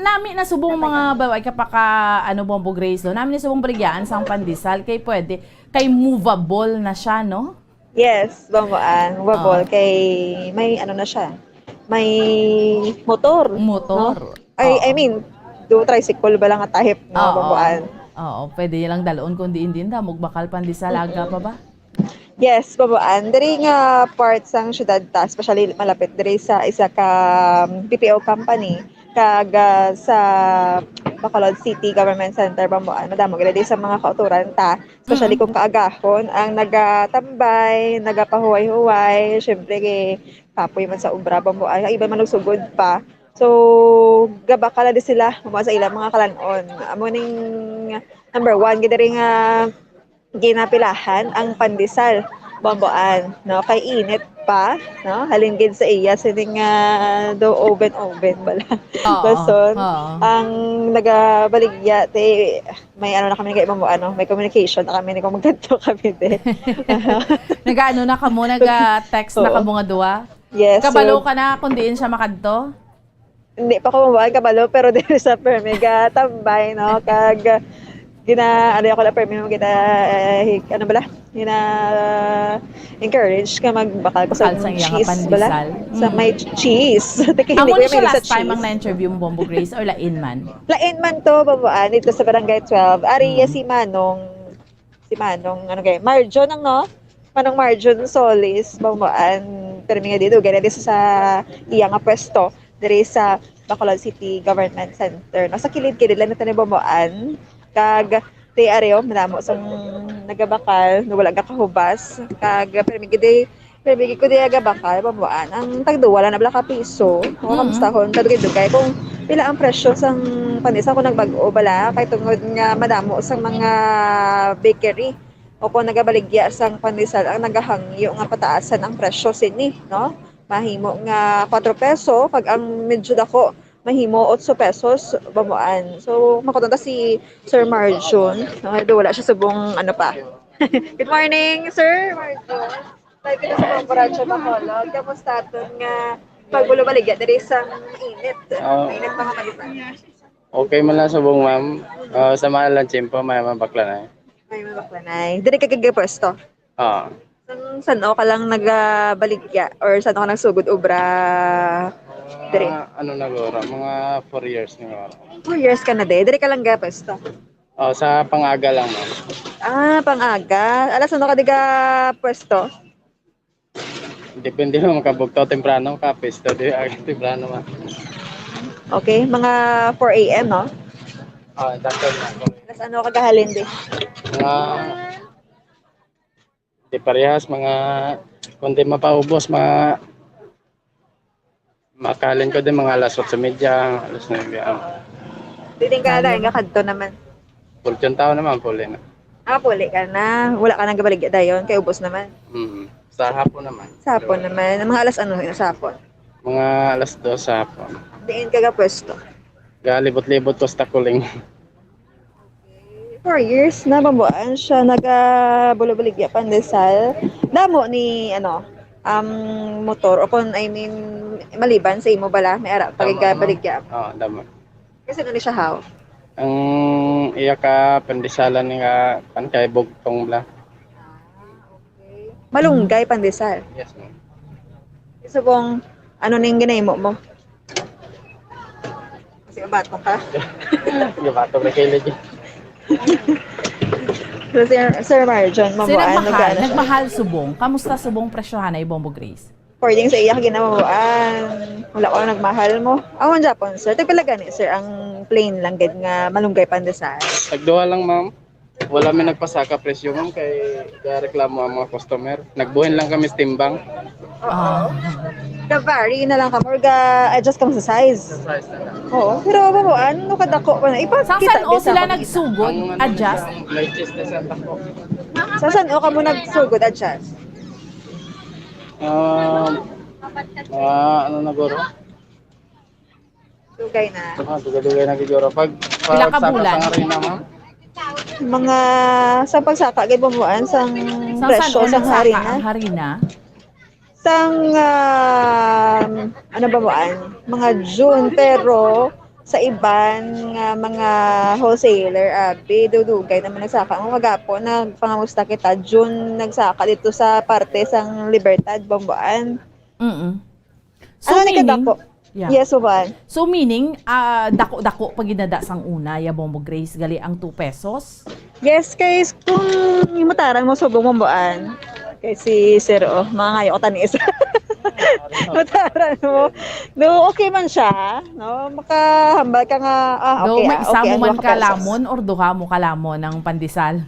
nami na subong mga baway kapaka Bombo Grace do. Nami na subong brigyaan sa pandesal kay pwede kay movable na siya, no? Yes, Mamuan. Wabol kay may ano na siya. May motor. Motor. No? I mean, do tricycle ba lang nga type no, Mamuan? Oo, pwede lang dalon kundi hindi da mugbakal pandesal aga pa ba? Yes, Mamuan. Diri nga part sang syudad ta, especially malapit diri sa isa ka BPO company kag sa Bacolod City Government Center Mamuan. Madamo gid sa mga kauturan ta, especially kung kaagahon ang nagatambay, nagapahuway-huway, syempre kay kapoy man sa ubra Mamuan, iba man nagsugod pa. So gabakala di sila Mamuan sa ilang mga kalanon. Amo ning number 1 gid diri nga ginapilahan ang pandesal Mamuan, no, kay init pa, no, halin gid sa iya sining do oven bala. Bason ang nagabaligya te may ano na kami kay Mamuan, no, may communication na kami ni kung magdadto kami de. Nagaano na kamo, naga-text na kamo nga duwa? Yes. Kabalo ka na kung diin siya makadto? Hindi pa ko Mamuan kabalo pero diri sa permega tambay, no, kag ako na permi mo kita ano bala encourage ka magbakal ko sa cheese bala sa may cheese. Amo ni siya last time ang na-interview mo Bombo Grace or lain man? Lain man to Babuan dito sa Barangay 12. Ari si Manong ano kay Marjon ang no? Manong Marjon Solis Babuan permi nga dito gani dito sa iya nga pwesto diri sa Bacolod City Government Center. No, sa kilid-kilid lang na Babuan. Kag ti areo madamo sang nagabakal no wala ka kahubas kag permigid ko di agabakal Babuan ang tagdo wala na bala ka piso o kamustahon kadugay kung pila ang presyo sang pandesal ko nagbag-o bala kay tungod nga madamo sang mga bakery o kung nagabaligya sang pandesal ang nagahangyo nga pataasan ang presyo sini, no, mahimo nga 4 peso pag ang medyo dako mahimo 8 pesos Babuan. So makutonta si Sir Marjon. Wala siya subong ano pa. Good morning, Sir Marjon. Like kita sa Bomboradio Bacolod. Kamusta ton nga pagbulo baligya diri sa init. Init pa nga pandesal. Okay man lang subong ma'am. Sa mga lunchimpo may mabaklanay. May mabaklanay. Diri ka pwesto. Oo. Saan ka lang nagabaligya or saan ka nagsugod obra? Diri. Ano na gora? Mga 4 years na gora. 4 years ka na de? Diri ka lang pwesto? Sa pangaga lang ma'am. Pangaga. Alas ano ka diga pwesto? Depende mo makabugtaw temprano ka pwesto di temprano ma'am. Okay, mga 4 AM, no? Dakto na. Alas ano ka gahalin di? Mga di parehas mga kundi mapaubos mga makalin ko din mga alas 8:30, alas 9. Diding ka na, nga kadto naman. Pultyon tao naman, puli na. Puli ka na. Wala ka nang gabaligya dayon, kay ubos naman. Sa hapon naman. Sa hapon naman. Mga alas ano sa hapon? Mga alas 2 sa hapon. Diin ka pwesto? Galibot-libot ko sa kuling. 4 years na Babuan siya nagabulo-baligya pandesal. Damo ni motor o kung maliban sa imo bala may ara pagigabaligya. Damo. Kasi ano ni siya how? Ang iya ka pandesalan nga kay bugtong bla. Malunggay pandesal. Yes ma'am. Subong ano ning ginahimo mo? Kasi bato ka. Bato na kay lagi. Sir Marjon, nagmahal subong. Kamusta subong presyohan ay Bombo Grace? According sa iya ginamaan, wala ko nagmahal mo. Awon Japon, sir. Tagpila gani, sir, ang plain lang gid nga malunggay pandesal. Tagduha lang, ma'am. Wala may nagpasaka presyo, ma'am, kay reklamo ang mga customer. Nagbuhin lang kami sa timbang. Ka-vary na lang ka, or ga-adjust ka mo sa size. Sa size na lang. Oo, pero ano kadako pa na. Saan o sila nagsugod? Adjust? May cheese na sa tako. Saan o ka mo nagsugod? Adjust? Ano na guro? Dugay na. Dugay na guro. Pag Pila ka saka bulan? sa harina, ma'am. Mga sa pagsaka gid bumuan sang presyo sa harina. Ang harina? Sang ano ba buwan? Mga June, pero sa iban nga mga wholesaler abi dudugay naman nagsaka ang magapo nagpangamusta kita June nagsaka dito sa parte sang Libertad Bambuan. So, Ano ni kadako? Yeah. Yes, buwan. So meaning, dako-dako pag ginada sang una, ya Bombo Grace, gali ang 2 pesos? Yes, guys, kung imutaran mo subong Bambuan, kay si Sir mga ngayo tanis. Mataran mo. No, okay man siya, no? Makahambal ka nga, okay. May isa mo man 2 pesos. kalamon or duha mo kalamon ng pandesal?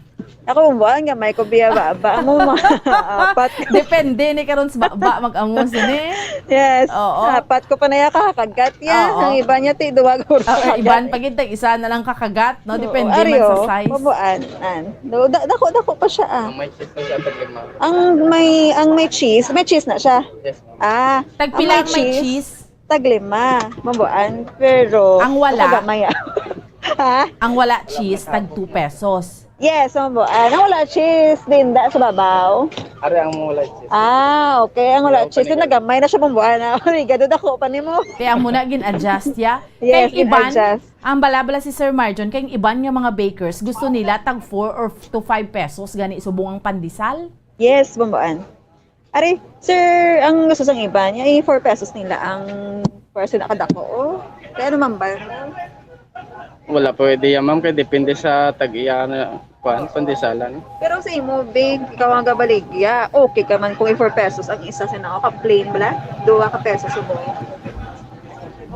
Ako buwan nga may kubiya ba mo apat. Depende ni karon sa ba mag-amos ni. Yes. Oo. Apat ko pa na kakagat yan. Oo. Ang iba niya ti duwag ko. Iban pagid isa na lang kakagat, no? Depende man sa size. Pabuan. Dako pa siya ah. May cheese na siya taglig, ma'am. Ang may cheese na siya. Yes, ma'am. Tagpila ang may cheese? Taglima. Mabuan. Pero ang wala. Ha? Ang wala cheese tag 2 pesos. Yes, mabuan. Ang wala cheese dinda sa babaw. Ari ang wala cheese. Okay. Ang wala cheese din nagamay na siya mabuan. Gado dako pa nimo. Kaya muna gin-adjust ya. Yes, Kay iban, gin-adjust. ang balabala si Sir Marjon, kay iban nga mga bakers, gusto nila tag 4 or to 5 pesos gani subong ang pandesal. Yes, bambuan. Ari, sir, ang gusto sang iba niya, 4 pesos nila ang person na kadako. Kaya ano mambal mo? Wala pwede yan, ma'am. Kaya depende sa tag-iya na pandesalan. Pero sa imo, big, ikaw ang gabaligya, okay ka man kung 4 pesos ang isa sa ka plain bala, 2 ka pesos subong.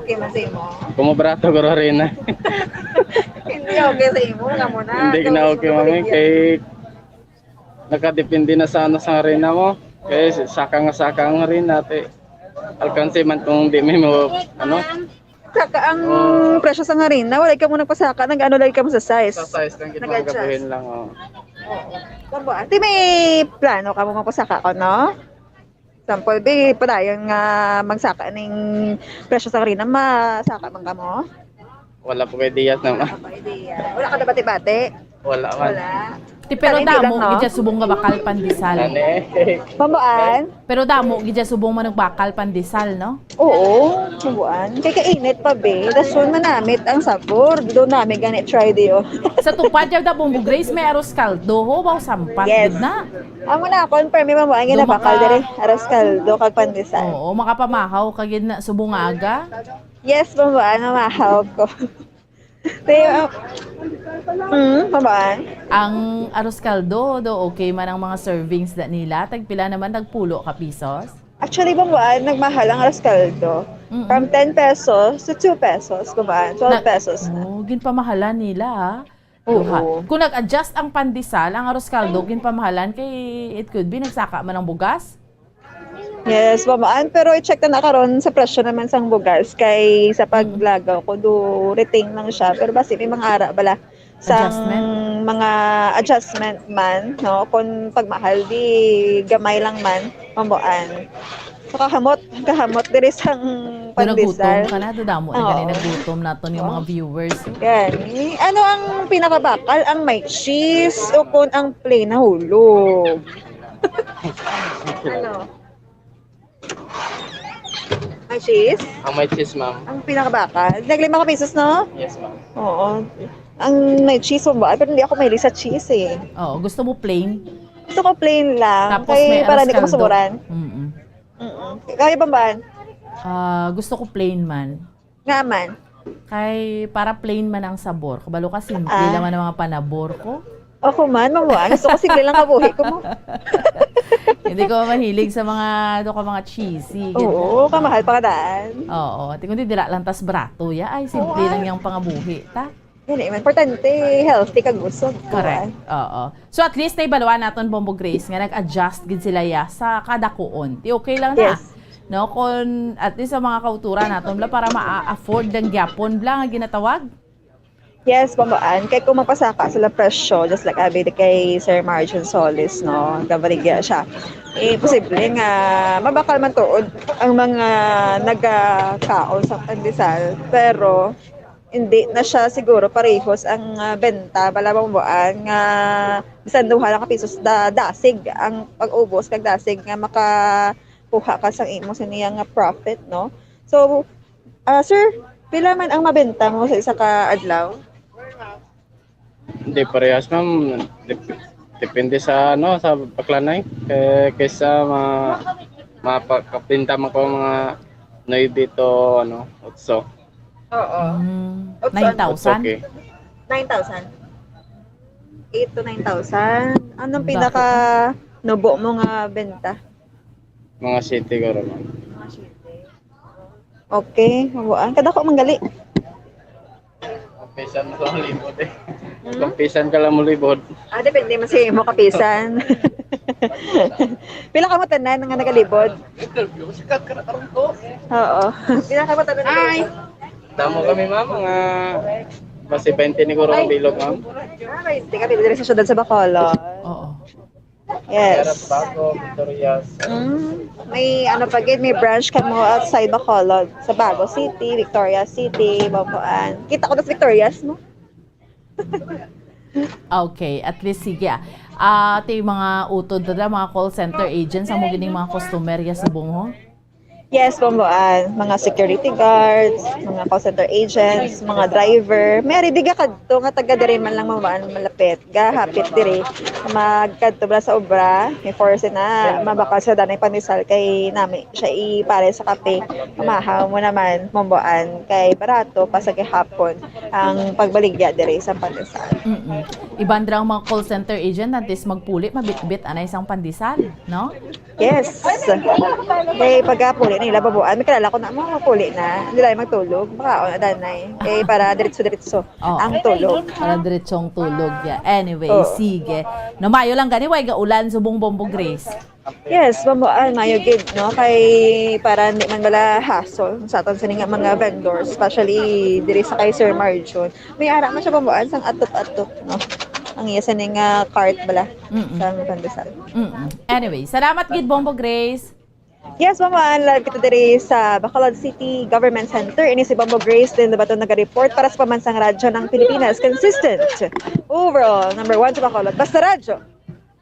Okay man sa imo. Kumabrato ko rin na. Hindi okay sa imo, nga mo na. Hindi na okay, ma'am. Kaya nakadepende na sa ano sa harina mo. Kaya saka nga rin natin. Alkansi man kung di mo, ano? Saka ang presyo sa harina, wala ka mo nagpasaka, nag-ano lagi ka mo sa size. Sa size lang, kita magabuhin lang. Oh. Ate, may plano ka mo magpasaka ko, no? Sample, be, padayon nga magsaka ng presyo sa harina, masaka man ka mo? Wala po pwede yan naman. Wala ka na bati-bati? Wala man. Wala. Pero damo, gidya subong nga bakal pandesal. Mambaan? Pero damo, gidya subong man bakal pandesal, no? Oo, mambaan. Kaya kainit pa, be. Dasun manamit ang sabor. Doon namin ganit try diyo. Sa tupad yung Bombo Grace, may aros kaldo, ho, baw sampat, Yes. gid na. Amo na, confirm yung mambaan nga bakal dire. Aras kaldo, kag pandesal. Oo, makapamahaw, kagid na subong aga. Yes, mambaan, mamahaw ko. Mambaan? Ang aros kaldo, do okay man ang mga servings na nila. Tagpila naman, tagpulo ka pesos. Actually, bambaan, nagmahal ang aras kaldo. From 10 pesos to 2 pesos, bambaan. 12 pesos na. Oh, ginpamahalan nila, ha? Duha. Kung nag-adjust ang pandesal, ang aros kaldo, ginpamahalan, kay it could be, nagsaka man ang bugas. Yes, bambaan. Pero i-check na karon sa presyo naman sang bugas. Kay sa paglagaw ko, do retain lang siya. Pero basi may mga ara bala. Sa mga adjustment man, no? Kung pagmahal, di gamay lang man, bambaan. So kahamot diri sang pandesal. Nagutom ka na, dudamo na gani nagutom naton yung mga viewers. Yan. Ano ang pinakabakal? Ang may cheese o kung ang plain na hulog? Ano? May cheese? Ang may cheese, ma'am. Ang pinakabakal? Naglima ka pesos, no? Yes, ma'am. Oo. Ang may cheese mo ba? Pero hindi ako mahilig sa cheese eh. Oo, gusto mo plain? Gusto ko plain lang. Tapos may para hindi ko aros kaldo. masumuran. Kaya ba ba? Gusto ko plain man. Nga man. Kay para plain man ang sabor. Kabalo ka simple naman ang mga panabor ko. Ako man, mamuha. Gusto ko simple lang kabuhi ko mo. Hindi ko mahilig sa mga cheesy. Oo, kamahal pa kadaan. Oo, kundi dila lang tas brato ya. Ay, simple lang yung pangabuhi, ta? Yan eh, importante, healthy kag gusto. Correct. Oo. So at least naibaluan naton Bombo Grace nga nag-adjust gid sila ya sa kada kuon. Di okay lang na. Yes. No, kung at least sa mga kautura naton bla para ma-afford ang gyapon bla nga ginatawag. Yes, pamaan. Kaya kung mapasaka sila presyo, just like abi kay Sir Marjon Solis, no, gabaligya siya. Posible nga mabakal man tuod ang mga nagkaon sa pandesal, pero hindi na siya siguro parehos ang benta balabang buwan nga bisan duha lang ka pisos dasig ang pag-ubos kag dasig nga makakuha ka sa imo sa niya nga profit, no. So, sir, pila man ang mabenta mo sa isa ka adlaw? Hindi parehas ma'am. Depende sa sa paklanay. Kaysa mapakapinta mo ko mga 9 to 8. Oo. 9,000? Okay. 9,000? 8 to 9,000? Anong pinaka nubo mo nga benta? Mga city ko ma'am. Okay, mabuan. Kada ko manggali. Kapisan mo lang libod Kapisan ka lang mo libod. Depende man sa imo kapisan. Pila ka mo tanan nga nagalibod? Interview si kakararon ko. Oo. Pila ka mo tanan Ay. Damo kami ma'am, mga basi 20 ni Guro ang bilog ma'am. Hindi ka pili sa syudad sa Bacolod. Oo. Yes. Bago, Victorias. May may branch ka mo outside Bacolod sa Bago City, Victoria City, Bambuan. Kita ko na sa Victorias, no? Okay, at least sige. Ito yung mga utod na mga call center agents, ang mga mga customer ya subong ho? Yes, Bambuan. Mga security guards, mga call center agents, mga driver. May ari diga kadto nga taga diri man lang mabaan malapit. Gahapit diri magkadto bra sa obra. May force na mabakal sa danay pandesal kay nami siya ipare sa kape. Mamahaw mo naman Bambuan kay barato pa sa gihapon ang pagbaligya diri sa pandesal. Ibandra ang mga call center agent natis magpuli mabitbit anay isang pandesal, no? Yes. Kay pagapuli nila babuan, may kilala ko na mo mapuli na, hindi lang magtulog, baka danay. Eh para diretso-diretso ang tulog. Para diretsong tulog ya. Anyway, sige. No mayo lang gani way gaulan subong Bombo Grace. Yes, babuan mayo gid no kay para hindi man bala hassle sa aton sa mga vendors, especially diri sa kay Sir Marjon. May ara man siya babuan sang atot-atot no. Ang iya sa ning cart bala sa pandesal. Anyway, salamat gid Bombo Grace. Yes, Mama, live kita diri sa Bacolod City Government Center. Ini si Bombo Grace din na bato nag-report para sa pamansang radyo ng Pilipinas. Consistent. Overall, number 1 sa Bacolod. Basta radyo.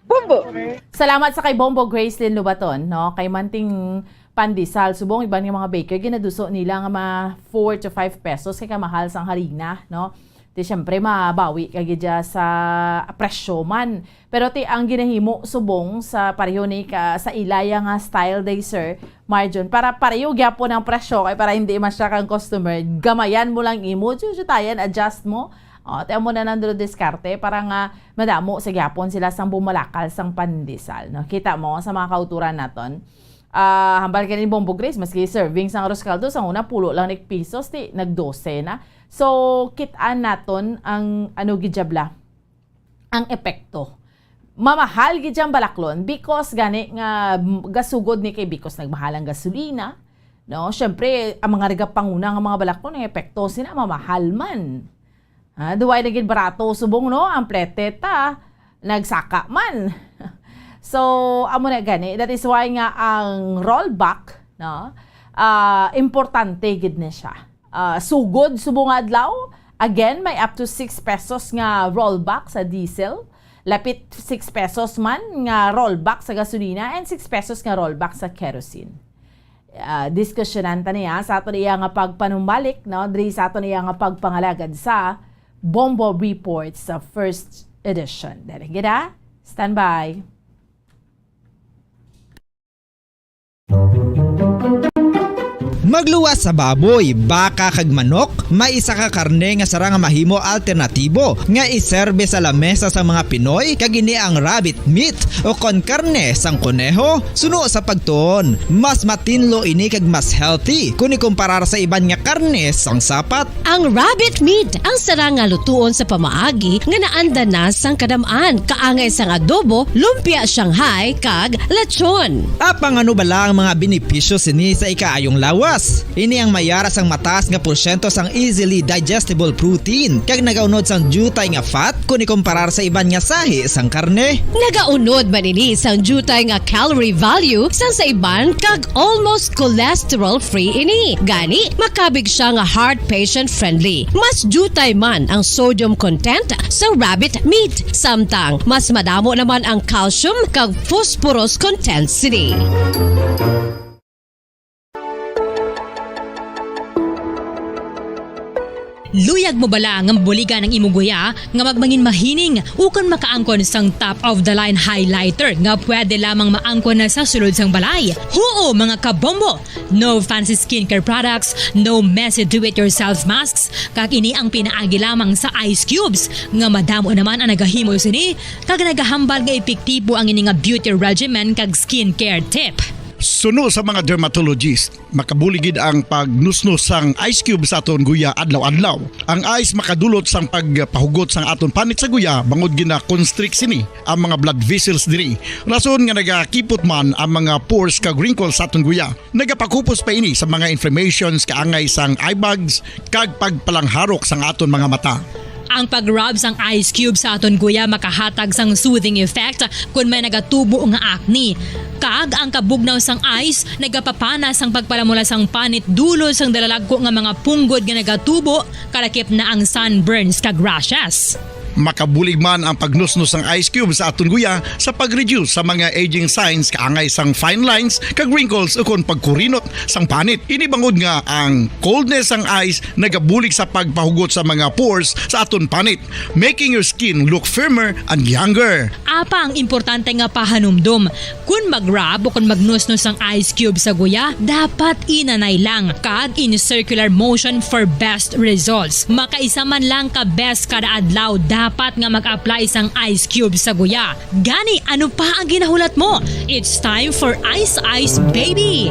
Bombo! Salamat sa kay Bombo Grace din Lubaton, no? Kay manting pandesal, subong iban yung mga baker, ginaduso nila nga mga 4 to 5 pesos kay kamahal sang harina, no? Di syempre mabawi kagidya sa presyo man. Pero ti ang ginahimo subong sa pareho ni ka sa ilaya nga style day Sir Marjon para pareho gyapon ang presyo kay para hindi masya kang customer. Gamayan mo lang imo, tayan adjust mo. Tayo mo na nandun diskarte para nga madamo sa gyapon sila sang bumalakal sang pandesal. No? Kita mo sa mga kauturan naton. Hambal ka ni Bombo Grace, maski serving sang arroz caldo, sang una pulo lang nik pesos, ti nag-12 na. So, kitaan naton ang gidjabla, ang epekto. Mamahal gidyang balaklon because gani nga gasugod ni kay because nagmahal ang gasolina. No, syempre ang mga regapanguna nga mga balaklon ang epekto sina mamahal man. Duway na gid barato subong no, ang pleteta nagsaka man. So, amo na gani, that is why nga ang rollback, no, importante gid na siya. Sugod subong adlaw, again may up to 6 pesos nga rollback sa diesel, lapit 6 pesos man nga rollback sa gasolina, and 6 pesos nga rollback sa kerosene. Diskusyonan ta niya sa ato niya nga pagpanumbalik, no, diri sa ato niya nga pagpangalagad sa Bombo Report sa first edition. Dere gida, stand by. Magluwas sa baboy, baka kag manok, may isa ka karne nga sarang mahimo alternatibo nga iserbe sa lamesa sa mga Pinoy kag ini ang rabbit meat o kon karne sang kuneho. Suno sa pagtuon, mas matinlo ini kag mas healthy kung ikumparar sa iban nga karne sang sapat. Ang rabbit meat ang sarang nga lutuon sa pamaagi nga naanda na sang kadamaan, kaangay sang adobo, lumpia Shanghai kag lechon. Apang ano bala ang mga benepisyo sini sa ikaayong lawas? Plus, ini ang mayara sang mataas nga porsyento sang easily digestible protein kag nagaunod sang jutay nga fat kung ikumparar sa iban nga sahi sang karne. Nagaunod man ini sang jutay nga calorie value sa iban kag almost cholesterol-free ini. Gani, makabig siya nga heart patient friendly. Mas jutay man ang sodium content sa rabbit meat. Samtang, mas madamo naman ang calcium kag phosphorus content sini. Luyag mo bala nga buligan ng imong guya nga magmangin mahining ukon makaangkon sang top of the line highlighter nga pwede lamang maangkon na sa sulod sang balay. Huo mga kabombo! No fancy skincare products, no messy do-it-yourself masks, kag ini ang pinaagi lamang sa ice cubes nga madamo naman ang nagahimo sini kag nagahambal nga epektibo ang ini nga beauty regimen kag skincare tip. Suno sa mga dermatologist, makabuligid ang pagnusnos sang ice cube sa aton guya adlaw-adlaw. Ang ice makadulot sang pagpahugot sang aton panit sa guya bangod gina-constrict sini ang mga blood vessels diri. Rason nga nagakipot man ang mga pores kag wrinkles sa aton guya. Nagapakupos pa ini sa mga inflammations kaangay sang eye bags kag pagpalangharok sang aton mga mata. Ang pag-rub sang ice cube sa aton guya makahatag sang soothing effect kung may nagatubo nga acne. Kag ang kabugnaw sang ice nagapapana sang pagpalamula sang panit dulo sang dalalagko nga mga punggod nga nagatubo kalakip na ang sunburns kag rashes. Makabulig man ang pagnusnos ng ice cube sa aton guya sa pag-reduce sa mga aging signs kaangay sang fine lines kag wrinkles ukon pagkurinot sang panit. Ini bangod nga ang coldness sang ice nagabulig sa pagpahugot sa mga pores sa aton panit, making your skin look firmer and younger. Apa ang importante nga pahanumdum, kung mag-rub o kung magnusnos ang ice cube sa guya, dapat inanay lang kag in circular motion for best results. Makaisa man lang ka best kada adlaw dapat nga mag-apply sang ice cube sa guya. Gani, ano pa ang ginahulat mo? It's time for Ice Ice Baby!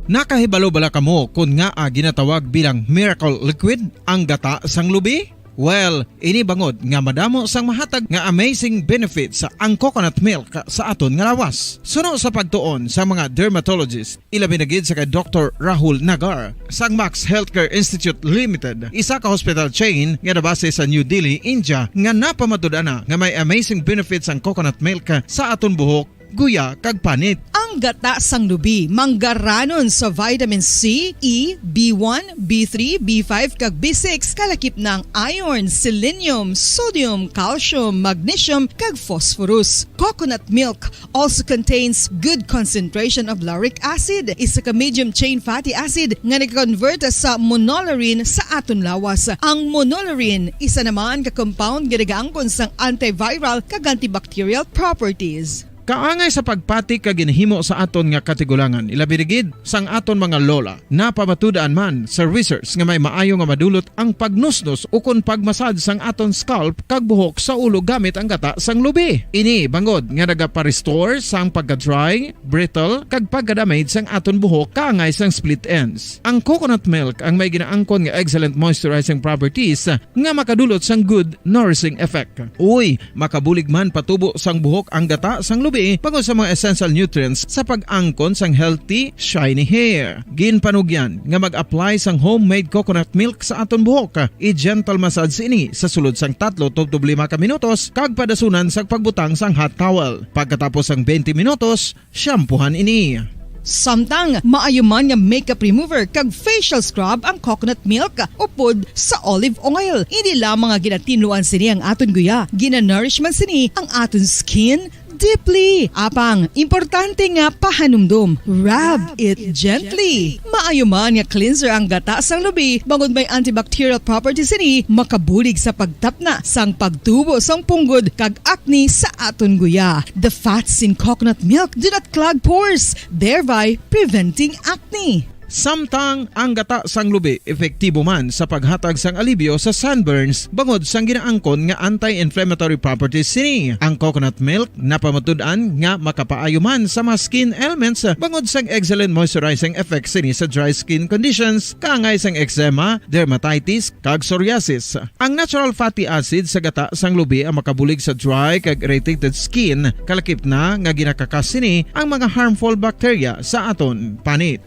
Nakahibalo bala kamo kung nga ginatawag bilang miracle liquid ang gata sang lubi? Well, ini bangod nga madamo sang mahatag nga amazing benefit sa ang coconut milk sa aton nga lawas. Suno sa pagtuon sa mga dermatologist, ilabi na gid sa kay Dr. Rahul Nagar sang Max Healthcare Institute Limited, isa ka hospital chain nga nabase sa New Delhi, India, nga napamatud-ana nga may amazing benefits ang coconut milk sa aton buhok, guya kag panit. Ang gata sang lubi manggaranon sa vitamin C, E, B1, B3, B5 kag B6 kalakip ng iron, selenium, sodium, calcium, magnesium kag phosphorus. Coconut milk also contains good concentration of lauric acid, isa ka medium chain fatty acid nga nag-convert sa monolaurin sa aton lawas. Ang monolaurin isa naman ka compound nga nagaangkon sang antiviral kag antibacterial properties. Kaangay sa pagpati ka ginhimo sa aton nga katigulangan, ilabirigid sang aton mga lola, napamatudan man sa research nga may maayo nga madulot ang pagnusnos ukon pagmasad sang aton scalp kag buhok sa ulo gamit ang gata sang lubi. Ini bangod nga nagapa-restore sang pagka-dry, brittle kag pagka-damage sang aton buhok kaangay sang split ends. Ang coconut milk ang may ginaangkon nga excellent moisturizing properties nga makadulot sang good nourishing effect. Uy, makabulig man patubo sang buhok ang gata sang lubi pagod sa mga essential nutrients sa pag-angkon sang healthy, shiny hair. Ginpanugyan nga mag-apply sang homemade coconut milk sa aton buhok. I-gentle massage ini sa sulod sang 3 to 5 ka minutos kag padasunan sang pagbutang sang hot towel. Pagkatapos sang 20 minutos, shampoohan ini. Samtang maayo man nga makeup remover kag facial scrub ang coconut milk upod sa olive oil. Hindi lamang nga ginatinluan sini ang aton guya, gina-nourish man sini ang aton skin deeply. Apang, importante nga pahanumdum. Rub it gently. Maayo man nga cleanser ang gata sang lubi, bangod may antibacterial properties ini, makabulig sa pagtapna sang pagtubo sang punggod kag acne sa aton guya. The fats in coconut milk do not clog pores, thereby preventing acne. Samtang ang gata sang lubi epektibo man sa paghatag sang alibyo sa sunburns bangod sang ginaangkon nga anti-inflammatory properties sini. Ang coconut milk napamatud-an nga makapaayo man sa mga skin ailments bangod sang excellent moisturizing effects sini sa dry skin conditions kaangay sang eczema, dermatitis kag psoriasis. Ang natural fatty acid sa gata sang lubi ang makabulig sa dry kag irritated skin kalakip na nga ginakakas sini ang mga harmful bacteria sa aton panit.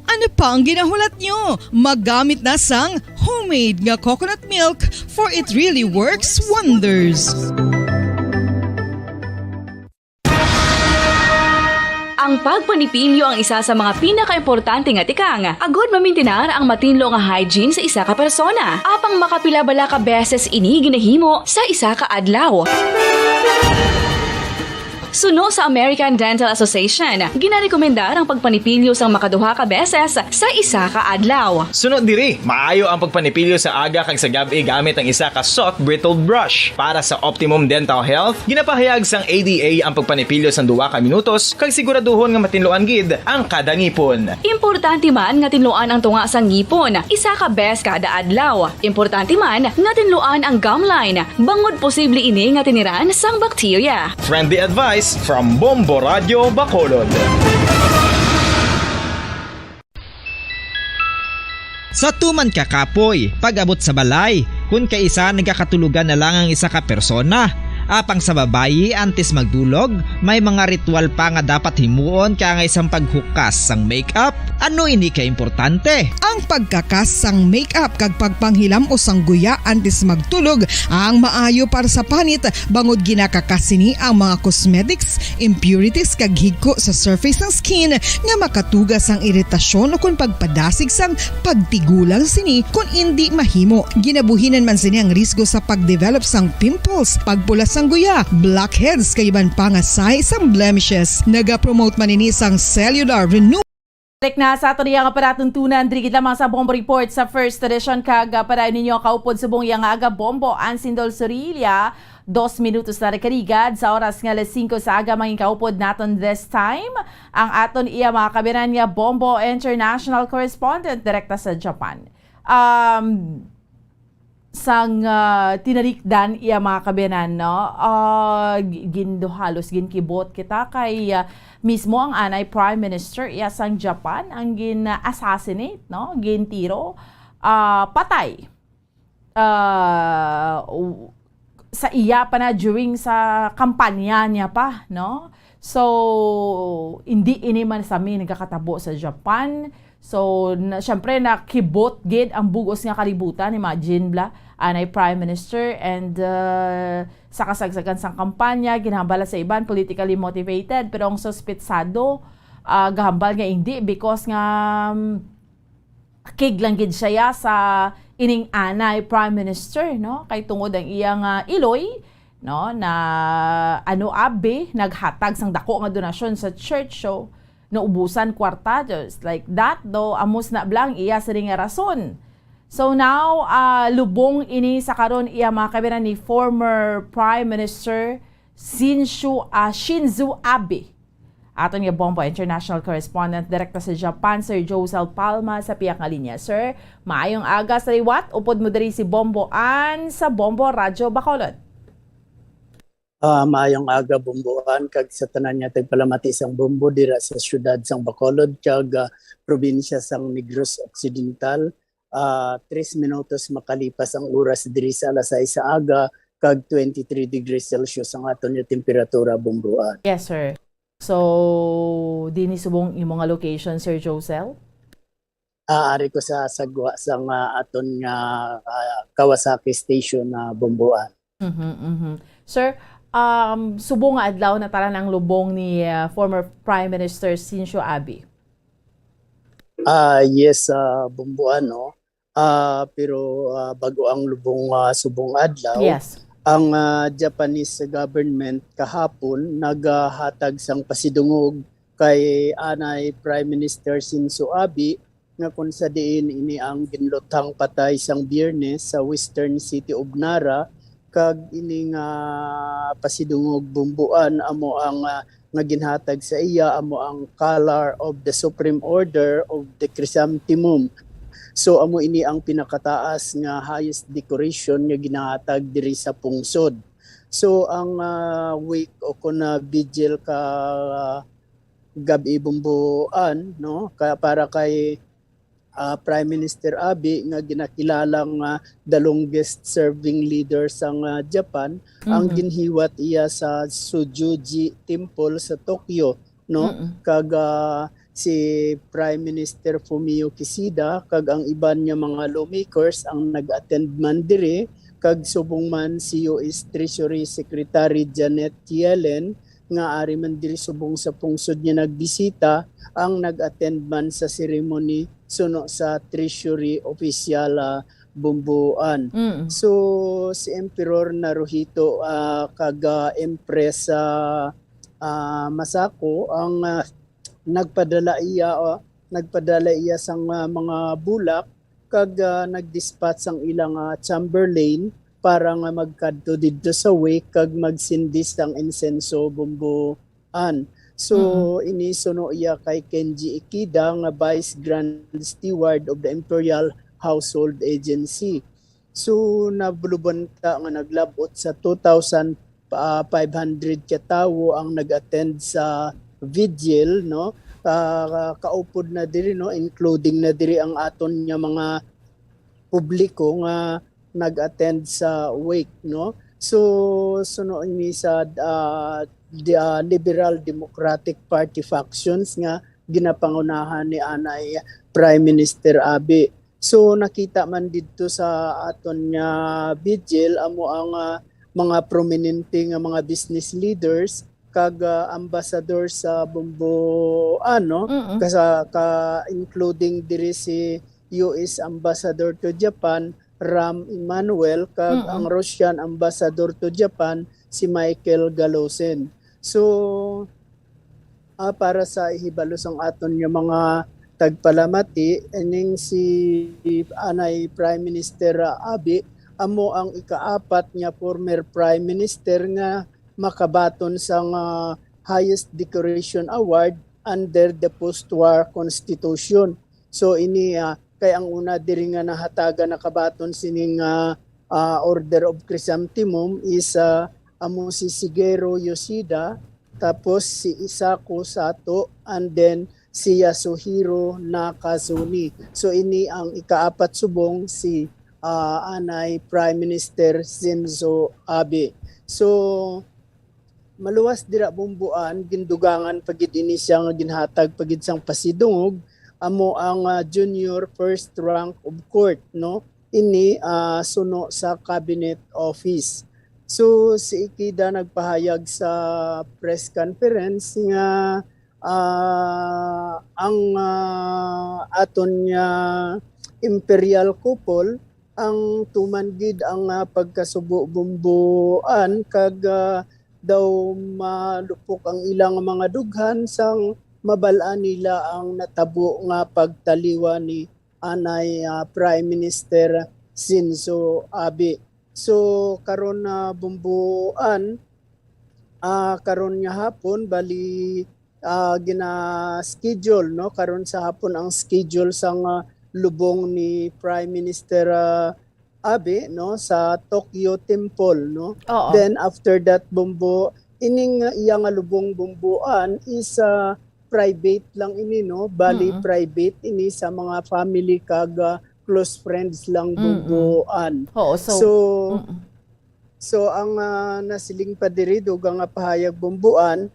Ano pa ang ginahulat nyo? Maggamit na sang homemade nga coconut milk for it really works wonders. Ang pagpanipilyo ang isa sa mga pinaka-importante nga tikang. Agod mamintinar ang matinlo nga hygiene sa isa ka persona. Apang makapila bala ka beses ini ginahimo sa isa ka adlaw. Suno sa American Dental Association, ginarekomendar ang pagpanipilyo sang makaduha ka beses sa isa ka adlaw. Sunod diri, maayo ang pagpanipilyo sa aga kag sa gabi gamit ang isa ka soft brittled brush. Para sa optimum dental health, ginapahayag sang ADA ang pagpanipilyo sang 2 ka minutos kag siguraduhon nga matinloan gid ang kada ngipon. Importante man nga tinluan ang tunga sang ngipon, isa ka bes kada adlaw. Importante man nga tinluan ang gum line, bangod posible ini nga tiniran sang bakterya. Friendly advice from Bombo Radio Bacolod. Sa tuman ka kapoy, pag-abot sa balay, kung kaisa nagkakatulugan na lang ang isa ka persona. Apang sa babayi antes magdulog, may mga ritual pa nga dapat himuon kaya nga isang paghukas sang makeup. Ano ini ka importante? Ang pagkakas sang makeup kag pagpanghilam o sang guya antes magtulog ang maayo para sa panit bangod ginakakas sini ang mga cosmetics, impurities kag higko sa surface ng skin nga makatugas sang iritasyon o kung pagpadasig sang pagtigulang sini kung hindi mahimo. Ginabuhinan man sini ang risgo sa pagdevelop sang pimples, pagpula sang guya, blackheads kay iban pa nga sang blemishes. Naga-promote man ini sang cellular renewal. Balik na sa ato niyang aparatuntunan, drigid lamang sa Bombo Report sa first edition kag para ninyo kaupod subong yang aga Bombo Ansindol Sorilla. 2 minutos na rekarigad sa oras nga 5 sa aga manging kaupod naton this time. Ang aton iya mga kabiran nga Bombo International Correspondent direkta sa Japan. Sang tinarikdan iya mga kabiyanan, no? Halos ginkibot kita kay mismo ang anay Prime Minister iya sang Japan ang gin-assassinate, no? Gintiro, patay. Sa iya pa na during sa kampanya niya pa, no? So, hindi ini man sa amin nagkakatabo sa Japan. So, syempre nakibot gid ang bugos nga kalibutan, imagine bla, anay Prime Minister and sa kasagsagan sang kampanya, ginahambala sa iban, politically motivated, pero ang suspitsado, gahambal nga hindi because nga kig lang gid siya sa ining anay Prime Minister, no? Kay tungod ang iyang iloy, no, na abe naghatag sang dako nga donasyon sa church, so naubusan kwarta, just like that, do amos na blang iya sa ring rason. So now, lubong ini sa karon iya mga kabiran ni former Prime Minister Shinzo Abe. Aton nga Bombo International Correspondent direkta sa Japan, Sir Josel Palma sa piyak nga linya. Sir, maayong aga sa liwat, upod mo diri si Bombo An sa Bombo Radio Bacolod. Maayong aga Bomboan kag sa tanan niya tagpalamati sang Bombo dira sa syudad sang Bacolod kag probinsya sang Negros Occidental. 3 minutos makalipas ang oras diri sa alas 6 sa aga kag 23 degrees Celsius ang aton nga temperatura Bomboan. Yes, sir. So, dini subong imong nga location, Sir Josel? Ari ko sa sagwa sang aton nga Kawasaki Station na Bomboan. Sir, subong nga adlaw na tara ng lubong ni former Prime Minister Shinzo Abe. Yes, Bomboan, no? Pero bago ang lubong subong adlaw, yes. Ang Japanese government kahapon naghatag sang pasidungog kay anay Prime Minister Shinzo Abe nga kung sa diin ini ang ginlutang patay sang Biyernes sa Western City of Nara kag ining pasidungog Bomboan amo ang nga ginhatag sa iya amo ang color of the Supreme Order of the Chrysanthemum. So amo ini ang pinakataas nga highest decoration nga ginahatag diri sa pungsod. So ang week o kuna vigil ka gabi bumbuan no para kay Prime Minister Abe nga ginakilalang the longest serving leader sa Japan, ang ginhiwat iya sa Tsujuji Temple sa Tokyo no kag si Prime Minister Fumio Kishida kag ang iban niya mga lawmakers ang nag-attend man diri, kag subong man si US Treasury Secretary Janet Yellen nga ari man diri subong sa pungsod niya nagbisita, ang nag-attend man sa ceremony suno sa Treasury official bumbuan. So si Emperor Naruhito kag Empress Masako ang nagpadala iya sang mga bulak kag nagdispatch ang ilang chamberlain para nga magkadto didto sa wake kag magsindis ang insenso bumbuan. So inisono iya kay Kenji Ikeda nga Vice Grand Steward of the Imperial Household Agency. So nabulubanta nga naglabot sa 2,500 ka tawo ang nag-attend sa vigil no. Kaupod na diri no, including na diri ang aton nga mga publiko nga nag-attend sa wake no. So suno ini sa Liberal Democratic Party factions nga ginapangunahan ni anay Prime Minister Abe. So nakita man didto sa aton nga vigil amo ang mga prominente nga mga business leaders kag ambassador sa bumbuan no, including diri si US Ambassador to Japan Ram Emanuel kag ang Russian Ambassador to Japan si Michael Galosen. So para sa ihibalos ang aton nga mga tagpalamati ining si anay Prime Minister Abe amo ang ikaapat nga former Prime Minister nga makabaton sa highest decoration award under the post-war constitution. So ini kay ang una diri nga nahataga nakabaton sining Order of Chrysanthemum is amo si Shigeru Yoshida, tapos si Isako Sato, and then si Yasuhiro Nakazuni. So ini ang ikaapat subong si anay Prime Minister Shinzo Abe. So maluwas dira bumbuan gindugangan pagid ini siya nga ginhatag pagid sang pasidungog amo ang junior first rank of court no, ini suno sa cabinet office. So si Ikeda nagpahayag sa press conference nga ang aton nga imperial couple ang tuman gid ang pagkasubo bumbuan kag daw malupok ang ilang mga dughan sang mabalaan nila ang natabo nga pagtaliwa ni anay Prime Minister Shinzo Abe. So karon na bumbuan karon nga hapon bali gina-schedule no, karon sa hapon ang schedule sang lubong ni Prime Minister Abe no sa Tokyo Temple no. Then after that bumbu ining iyang lubong bumbuan is private lang ini no, bali private ini sa mga family kag close friends lang bumbuan. So ang nasiling pa diri dugang nga pahayag bumbuan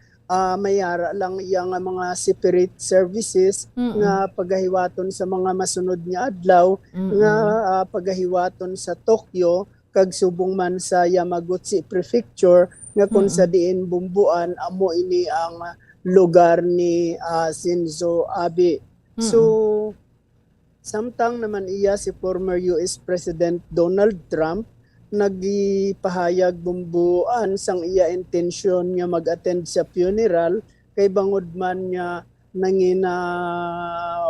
mayara lang iyang mga separate services nga pagahiwaton sa mga masunod nga adlaw nga pagahiwaton sa Tokyo kag subong man sa Yamaguchi Prefecture nga kung sa diin bumbuan amo ini ang lugar ni Shinzo Abe. So samtang naman iya si former US President Donald Trump nagipahayag bumbuan sang iya intensyon nga mag-attend sa funeral kay bangod man nga nangina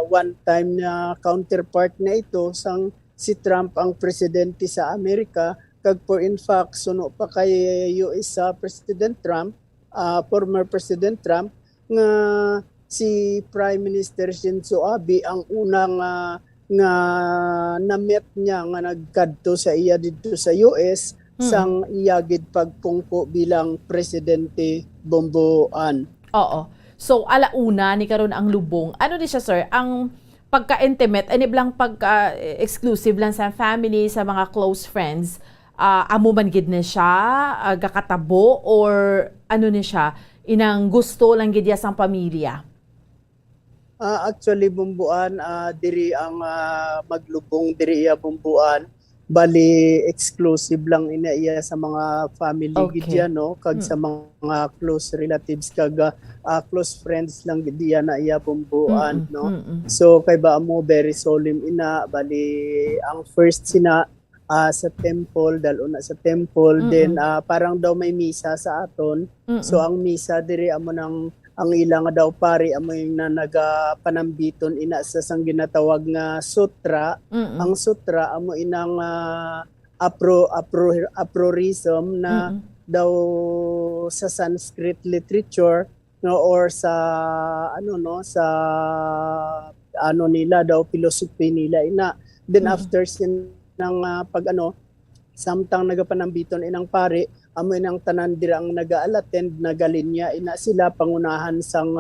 one time na counterpart na ito sang si Trump ang presidente sa Amerika kag for in fact suno pa kay US President Trump former President Trump nga si Prime Minister Shinzo Abe ang unang nga na-met niya nga nagkadto sa iya dito sa US sang iyagid pagpungko bilang presidente Bongbong. Oo. So, alauna ni karon ang lubong. Ano ni siya, sir? Ang pagka-intimate, ani blang pagka-exclusive lang sa family, sa mga close friends, amo man gid na siya, gakatabo, or ano ni siya, inang gusto lang gid sang pamilya? Actually, Bongbong, diri ang maglubong, diri iya Bongbong. Bali exclusive lang ina iya sa mga family gid yan, no, kag sa mga close relatives kag close friends lang gid yan na iya Bongbong, no. So kay ba mo very solemn ina, bali ang first sina sa temple, daluna sa temple, then parang daw may misa sa aton. So ang misa diri amo nang ang ilang daw pari amo yung na nagapanambiton ina sa sang ginatawag nga sutra. Ang sutra amo inang aphorism na daw sa Sanskrit literature, no, or sa nila daw philosophy nila ina. Then after ng samtang nagapanambiton inang pari, amo inang tanan dira ang naga-attend, nagalinya ina sila pangunahan sang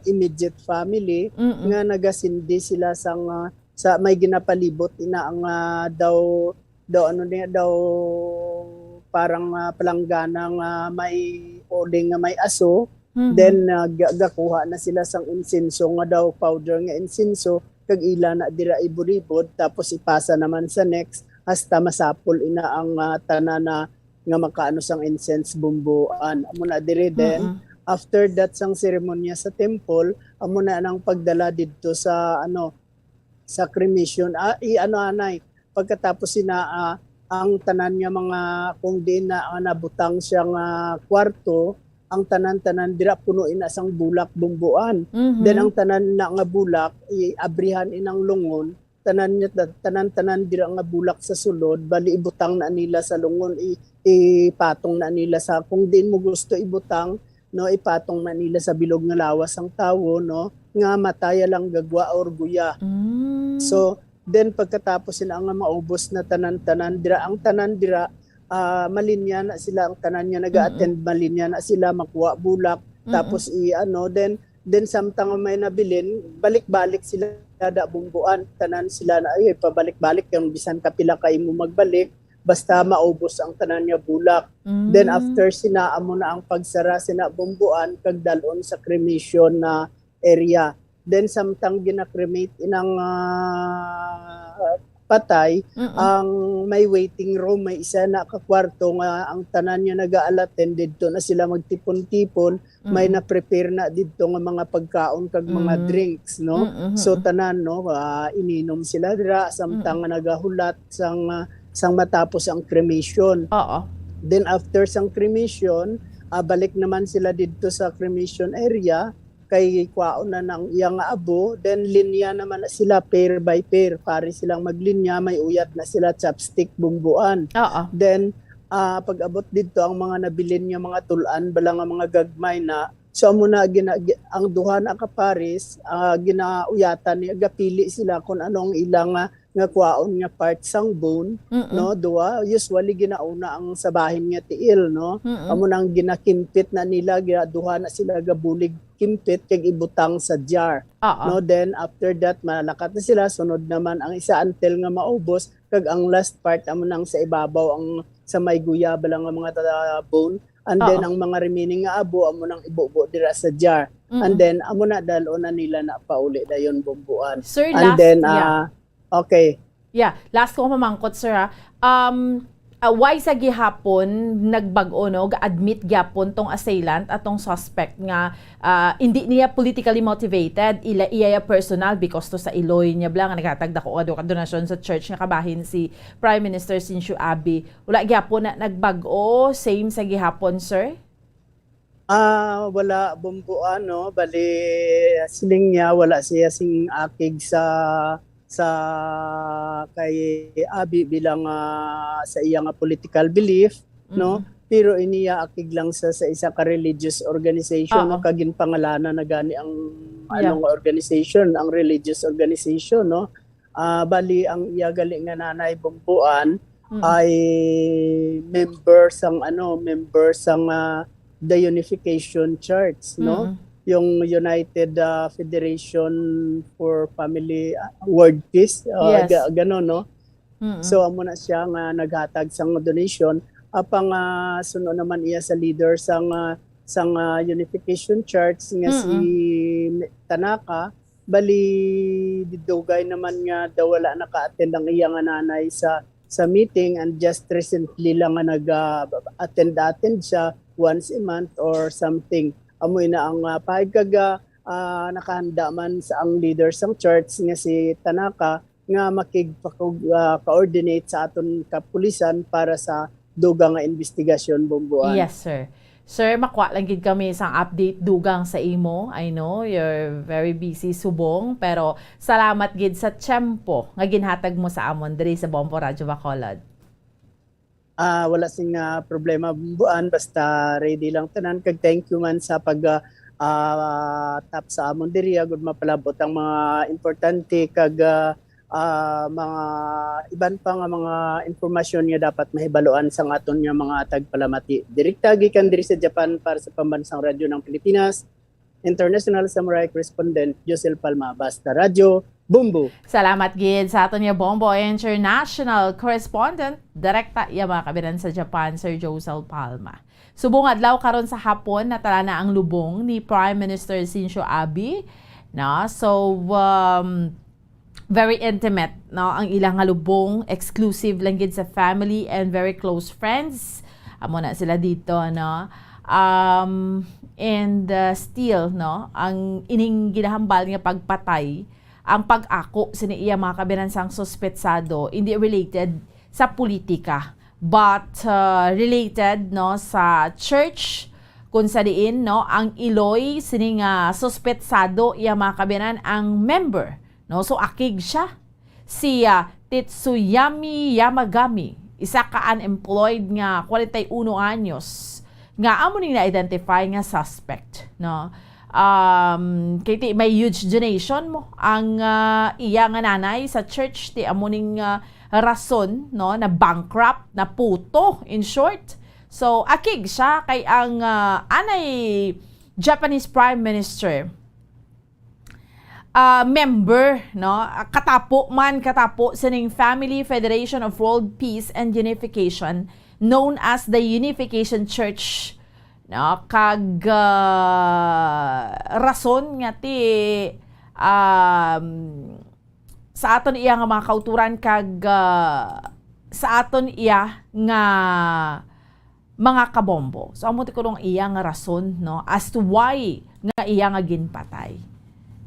immediate family nga nagasindi sila sa may ginapalibot ina ang daw parang palangganang may oling nga may aso. Then gakuha na sila sang insinso nga daw powder nga insinso, kag ila na dira iburibod, tapos ipasa naman sa next hasta masapol ina ang tanan na nga makaano sang incense Bongbong. Amo na diri then after that sang seremonya sa temple, amo na nang pagdala didto sa sa cremation. Anay pagkatapos ang tanan nga mga kung di na nabutang siyang kwarto, ang tanan-tanan dira puno ina sang bulak Bongbong. Then ang tanan na nga bulak abrihan inang lungon, tanan dira nga bulak sa sulod, bali ibutang na nila sa lungon, ipatong na nila sa kung din mo gusto ibutang, no, ipatong na nila sa bilog nga lawas ang tawo, no, nga mataya lang gagwa or guya. So then pagkatapos sila nga maubos na tanan-tanan dira, ang tanan dira malinya na sila, ang tanan niya naga-attend malinya na sila makuha bulak, tapos then samtang may nabilin, balik-balik sila da Bongbong, tanan sila na ay pabalik-balik yung bisan kapila kay mo magbalik basta maubos ang tanan niya bulak. Then after sina amo na ang pagsara sina Bongbong kag dalon sa cremation na area. Then samtang gina-cremate inang patay, ang may waiting room, may isa na kakwarto nga ang tanan niya nag-a-attend dito na sila magtipon-tipon, may na-prepare na dito nga mga pagkaon kag mga drinks, no. So tanan, no, ininom sila dira samtang nagahulat sang matapos ang cremation. Then after sang cremation, balik naman sila dito sa cremation area kay kwaon na ng iyang abo, then linya naman na sila pair by pair, pare silang maglinya, may uyat na sila chopstick Bongbong. Then pag abot dito ang mga nabilin niya mga tulan bala nga mga gagmay na, so amo na ang duha na kapares ginauyatan niya, gapili sila kung anong ilang nga kwaon nga part sang bone, no, duwa usually ginauna ang sabahin nga tiil, no. Amo nang ginakimpit na nila, duha na sila gabulig kimpit kag ibutang sa jar, no. Then after that malakat na sila, sunod naman ang isa until nga maubos, kag ang last part amo nang sa ibabaw ang sa may guyaba lang nga mga bone, and then ang mga remaining nga abo amo nang ibubo dira sa jar, and then amo na dalon na nila na pauli dayon Bongbong. Sir, and last, then okay. Yeah, last ko mamangkot, sir. Why sa gihapon nagbag-o, no, ga-admit gyapon tong assailant atong suspect nga hindi niya politically motivated, iya personal because to sa Iloy niya blang naghatagda ko ka donasyon sa church nga kabahin si Prime Minister Shinzo Abe. Wala gyapon na nagbag-o, same sa gihapon, sir? Wala Bongbong, no, bali siling niya wala siya sing akig sa kay Abi bilang sa iyang political belief, no. pero iniya akig lang sa isa ka religious organization Oo. no kagin pangalanan na gani ang Yeah. anong organization, ang religious organization no. Bali ang iya gali nga nanay Bumbuan ay member sang the Unification Church no. Yung United Federation for Family World Peace Yes. gano'n no. So amo na siya nga naghatag sang donation apang suno naman iya sa leader sang Unification Church nga si Tanaka. Bali didugay naman nga daw wala naka-attend ang iya nga nanay sa meeting, and just recently lang nga nag-attend siya once a month or something. Amoy na ang pahigag nakahanda man sa ang leader sang church nga si Tanaka nga makig-coordinate sa aton kapulisan para sa dugang nga investigasyon Bumbuan. Yes, sir. Sir, makuha lang gid kami isang update dugang sa imo. I know you're very busy subong, pero salamat gid sa tiyempo nga ginhatag mo sa amon diri sa Bombo Radyo Bacolod. Wala sing problema Bumbuan, basta ready lang tanan. Kag thank you man sa pag tap sa amon diri agud mapalabot ang mga importante kag mga iban pa nga mga informasyon nga dapat mahibaloan sa aton nga mga tagpalamati. Direkta gikan diri sa Japan para sa Pambansang Radyo ng Pilipinas, International Samurai Correspondent Josel Palma, Basta Radyo, Bumbu. Salamat gid sa aton nga Bombo International Correspondent, direkta iya mga kabiran sa Japan, Sir Josel Palma. Subong adlaw karon sa hapon natala na ang lubong ni Prime Minister Shinzo Abe. No? So, very intimate, no, ang ilang lubong, exclusive lang gid sa family and very close friends. Amo na sila dito, no. And still, no, ang ining ginahambal nga pagpatay, ang pag-ako sini iya mga kabinansang suspetsado, hindi related sa politika, but related, no, sa church kung sa diin, no, ang Iloy sini nga suspetsado iya mga kabinan ang member. No, so akig siya. Si Tetsuyami Yamagami, isa ka unemployed nga 41 anyos nga amo ning na-identify nga suspect, no. Kay may huge donation mo ang iya nga nanay sa church ti amo ning rason, no, na bankrupt, na puto in short. So akig siya kay ang anay Japanese Prime Minister member, no, katapo sa ning Family Federation of World Peace and Unification known as the Unification Church, no, kag rason nga ti sa aton iya nga mga kauturan kag sa aton iya nga mga kabombo. So amo ti kulong iya nga rason, no, as to why nga iya nga ginpatay.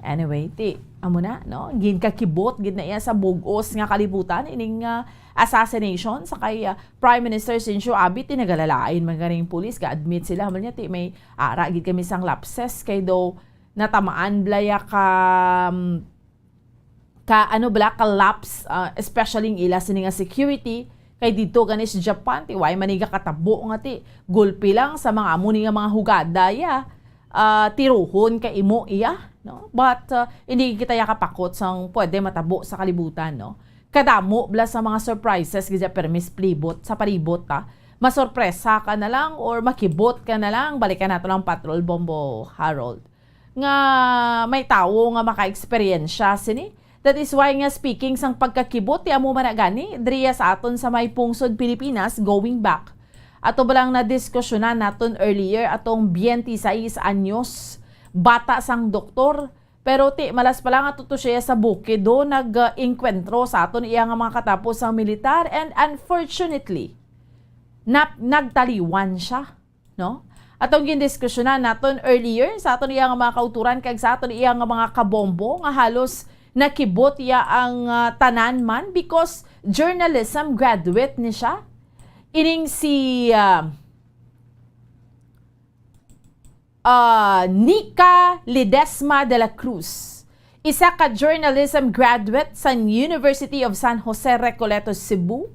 Anyway, amo na, no? Gin kakibot, gid na iya sa bugos nga kalibutan, ining assassination sa kay Prime Minister Shinzo Abe, tinagalalain man ganing pulis, ga-admit sila, hamal niya, may ara, gid kami sang lapses, kay daw natamaan blaya ka lapse, especially ila sini nga security, kay dito ganis Japan, way maniga katabo nga gulpi lang sa mga amo nga mga hugada, tiruhon kay imo iya, no, but hindi kita yakapakot sang pwede matabo sa kalibutan, no. Kadamo bla sa mga surprises gid permis plibot sa paribot masorpresa ka na lang or makibot ka na lang, balikan nato lang Patrol Bombo Harold nga may tawo nga maka-eksperyensya sini. That is why nga speaking sang pagkakibot ti amo man gani driya sa aton sa may pungsod Pilipinas going back. Ato balang na diskusyonan naton earlier atong 26 anyos bata sang doktor, pero malas pa lang atuto siya sa bukid do nag-enkwentro sa aton iya nga mga katapos sang militar, and unfortunately nagtaliwan siya, no. Atong gindiskusyonan naton earlier sa aton iya nga mga kauturan kag sa aton iya nga mga kabombo nga halos nakibot iya ang tanan man because journalism graduate ni siya. Ining si Nica Ledesma de la Cruz, isa ka journalism graduate sa University of San Jose Recoletos, Cebu.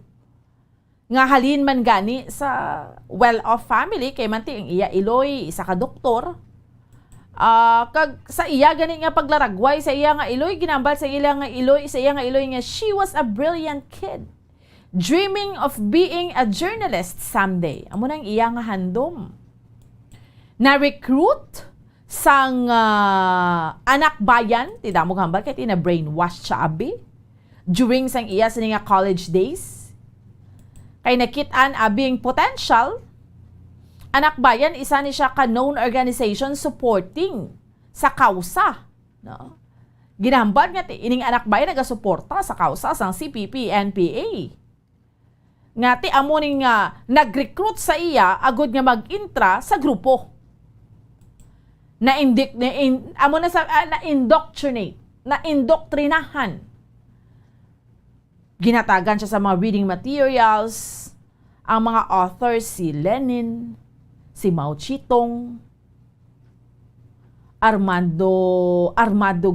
nga halin man gani sa well-off family kay manti ang iya iloy isa ka doktor. Kag sa iya gani nga paglaragway sa iya nga iloy ginambal sa iya nga iloy nga she was a brilliant kid dreaming of being a journalist someday. Amo nang iya nga handom. Na-recruit sang anak bayan, ti damo hambal kay na brainwash siya abi during sang iya sa nga college days. Kay nakitaan abing potential, anak bayan isa ni siya ka known organization supporting sa kausa. No? Ginambal nga ining anak bayan nagasuporta sa kausa sang CPP, NPA. Nga ti amo ning nag-recruit sa iya agud nga mag-intra sa grupo. Na-indoctrinahan. Ginatagan siya sa mga reading materials, ang mga authors si Lenin, si Mao Zedong, Armando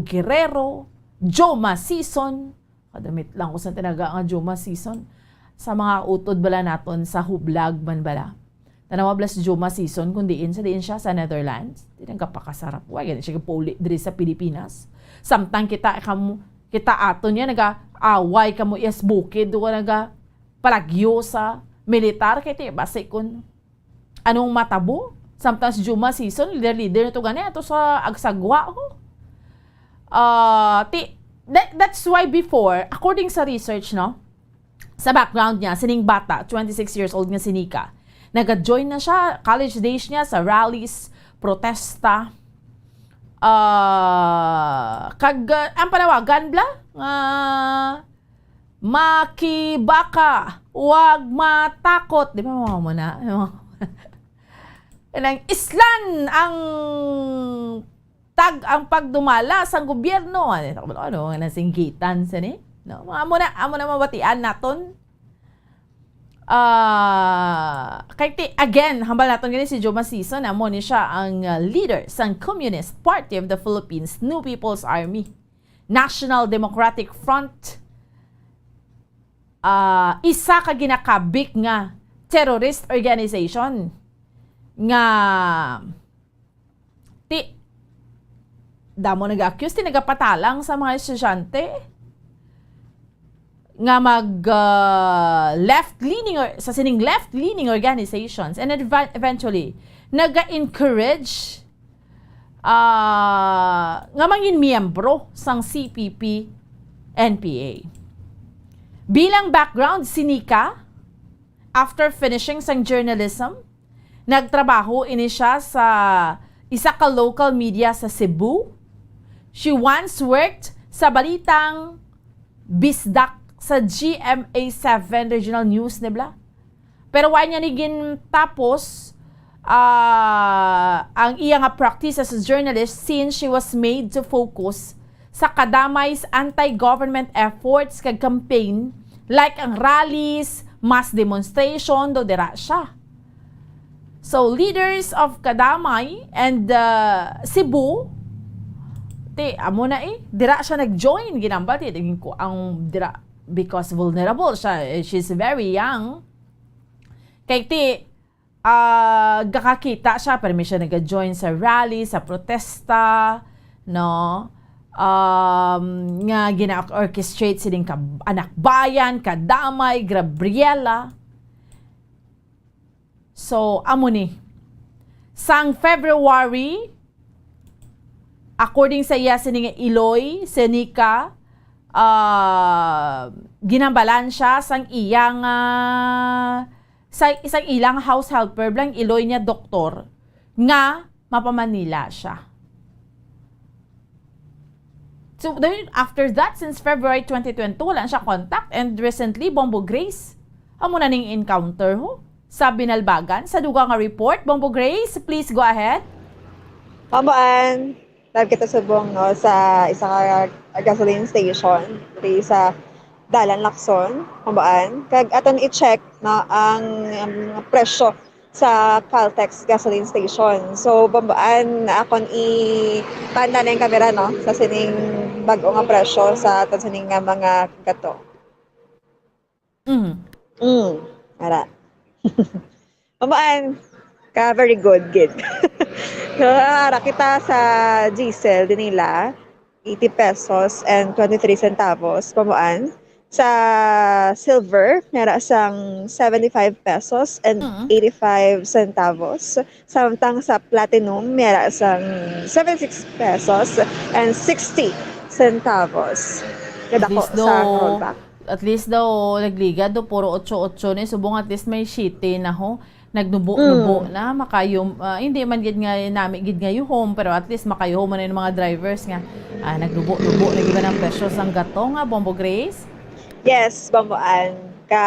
Guerrero, Joma Sison, kadamit lang ko sa tinaga nga Joma Sison, sa mga utod bala naton sa hublag man bala. Tanawa bala si Joma Sison, kung diin siya sa Netherlands, tinang kapakasarap. Huwag yan siya kapuli diri sa Pilipinas. Samtang kita ato niya nag-away ka mo yes bukid o naga palagyo sa militar kaya ti base kun anong matabo sometimes Juma season leader nito gani ato sa agsagwa ko that's why before according sa research no sa background niya sining bata 26 years old nga si Nika nag-join na siya college days niya sa rallies protesta ang panawagan bla makibaka wag matakot di ba mo na islan ang pagdumala sa gobyerno ano nasinggitan sa ni no amo na mabatian naton again, hambal natin ganyan si Joma Sison, amo ni siya ang leader sa Communist Party of the Philippines, New People's Army, National Democratic Front, isa ka ginakabik nga terrorist organization nga damo nag-accuse, nagapatalang sa mga estudyante nga left-leaning sa sining left-leaning organizations and eventually naga-encourage nga mangin miyembro sang CPP NPA. Bilang background, si Nika after finishing sang journalism, nagtrabaho ini siya sa isa ka local media sa Cebu. She once worked sa balitang Bisdak sa GMA7 Regional News, nibla. Pero why niya niging tapos ang iya nga practice as a journalist since she was made to focus sa kadamay anti-government efforts kag campaign like ang rallies, mass demonstration, do dira siya. So, leaders of Kadamay and Cebu, amo na dira siya nag-join, ginambal, ang dira, because vulnerable siya. She's very young. Kaya gakakita siya, pero may siya nag-join sa rally, sa protesta, no? Nga gina-orchestrate sining anak bayan, Kadamay, Gabriela. So, amo ni. Sang February, according sa iya sining Iloy, Senica, ginambalan siya sang iyang sa isang ilang house helper blang Iloy niya doktor nga mapamanila siya. So then after that, since February 2022 wala siya contact, and recently Bombo Grace amo na ning encounter ho sa Binalbagan sa dugang nga report. Bombo Grace, please go ahead. Pambaan, live kita subong no sa isa ka gasoline station dito sa Dalan Lacson, Pambaan. Kag aton i-check no ang presyo sa Caltex gasoline station. So Pambaan akon i-panda na yung camera no sa sining bag-o nga presyo sa aton sining nga mga gato. Ara. Mamaan ka very good gid. So, ara kita sa diesel din nila 80 pesos and 23 centavos pamuan. Sa silver, meron sang 75 pesos and 85 centavos. Samtang sa platinum, meron sang 76 pesos and 60 centavos. Kada ko sa rollback. At least daw, nagligad do, puro 8-8 ni. Subong at least may shitty na ho. Nagnubo-nubo na, makayom, hindi man gid nga nami gid nga home, pero at least makayom man yung mga drivers nga. Nagnubo-nubo, nagiba ng presyo sang gato nga, Bombo Grace? Yes, Bomboan. Ka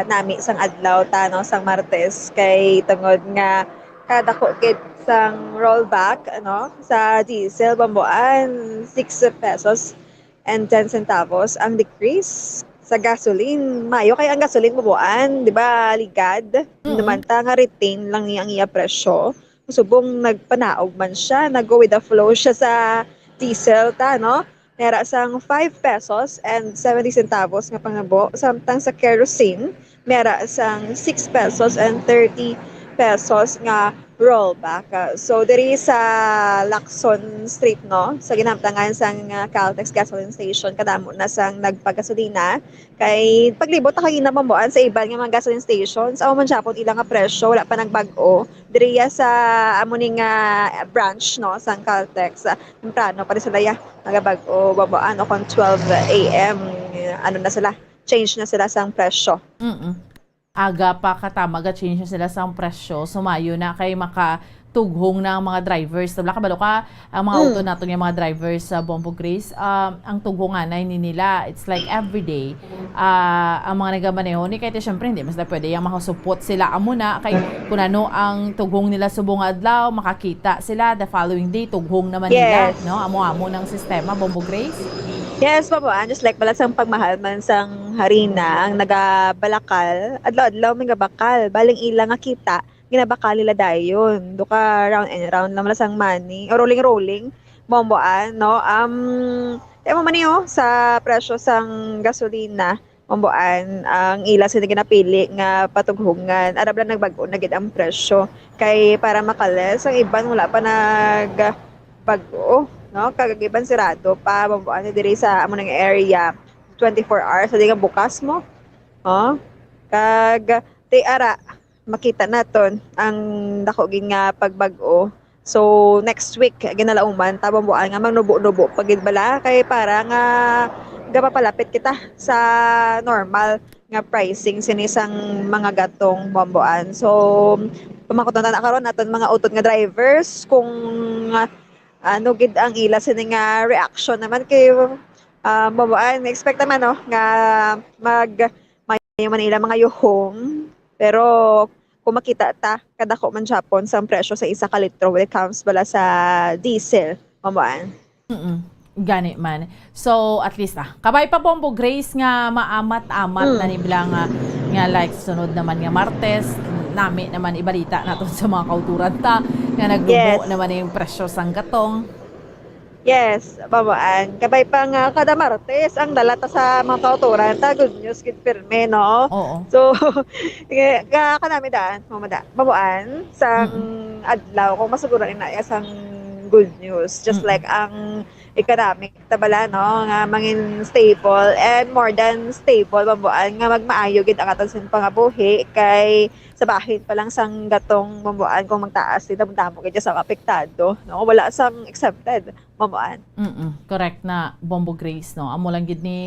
nami sang adlaw ta no sang Martes kay tungod nga kada ko kit sang rollback ano sa diesel Bomboan 6 pesos and 10 centavos ang decrease. Sa gasoline, mayo kay ang gasoline Bomboan, di ba ligad? Naman ta nga retain lang niya ang iya presyo. Subong nagpanaog man siya, nag-go with the flow siya sa diesel ta no. Mera sang 5 pesos and 70 centavos nga pangabo. Samtang sa kerosene, mera sang 6 pesos and 30 pesos nga rollback. So, diri sa Lacson Street, no? Sa ginamtangan sang Caltex gasoline station, kadamo na sang nagpagasolina. Kay paglibot ako ginamambuan sa iban nga mga gasoline stations, aw man siapon ilang nga presyo, wala pa nagbago. Diri sa amuning branch, no? Sang Caltex. Temprano pa rin sila nagabago, babaan o kung 12 a.m. Ano na sila? Change na sila sang presyo. Aga pa katama change na sila sa presyo, sumayo na kay makatughong ng mga drivers. Tabla kabalo ka ang mga auto nato ng mga drivers sa Bombo Grace, ang tughongan na nila, it's like everyday. Ang mga nagamaneho ni kay syempre hindi mas na pwede yang makasupot sila amo na kay kun ano ang tughong nila subong adlaw, makakita sila the following day tughong naman nila, no? Amo-amo ng sistema Bombo Grace. Yes, Babaan. Just like balasang pagmahal man sang harina, ang nagabalakal, adlaw-adlaw may gabakal. Baling ilang nga kita, ginabakal nila dayon. Duka round and round lang malasang money. O rolling-rolling, Bomboan, no? Mo man niyo sa presyo sang gasolina, Bomboan, ang ila sila ginapili nga patughungan. Arab lang nagbago na gid ang presyo. Kay para makales, ang iban wala pa nagbago. No, kagagiban sirado pa Bomboan diri sa amo ng area 24 hours sa nga bukas mo. Kag ti ara makita naton ang dako nga pagbag-o. So next week ginalauman ta Bomboan nga magnubo-nubo pagid bala kay para nga gapapalapit kita sa normal nga pricing sinisang mga gatong Bomboan. So pamakuton na karon aton mga utot nga drivers kung ano gid ang ila sini nga reaction naman kay Bomboan expect naman no nga mayo man ila mga yuhong pero kung makita ta kadako man Japon sa presyo sa isa ka litro when it comes bala sa diesel Bomboan. Gani man. So at least kabay pa Bombo Grace nga maamat-amat na nibla nga like sunod naman nga Martes nami naman ibalita naton sa mga kauturan ta nga nagdubo naman yung presyo sang gatong. Yes, Babaan. Kabay pa nga kada Martes ang dalata sa mga kauturan ta good news gid pirme no. So kanami daan mamada Babaan sang adlaw kung masuguro na sang good news just like ang economic tabala no nga mangin stable and more than stable Bomboan nga magmaayo gid ang aton sin pangabuhi kay sa bahin pa lang sang gatong Bomboan kung magtaas dito damo gid sa apektado no wala sang accepted Bomboan. Correct na Bombo Grace no amo lang gid ni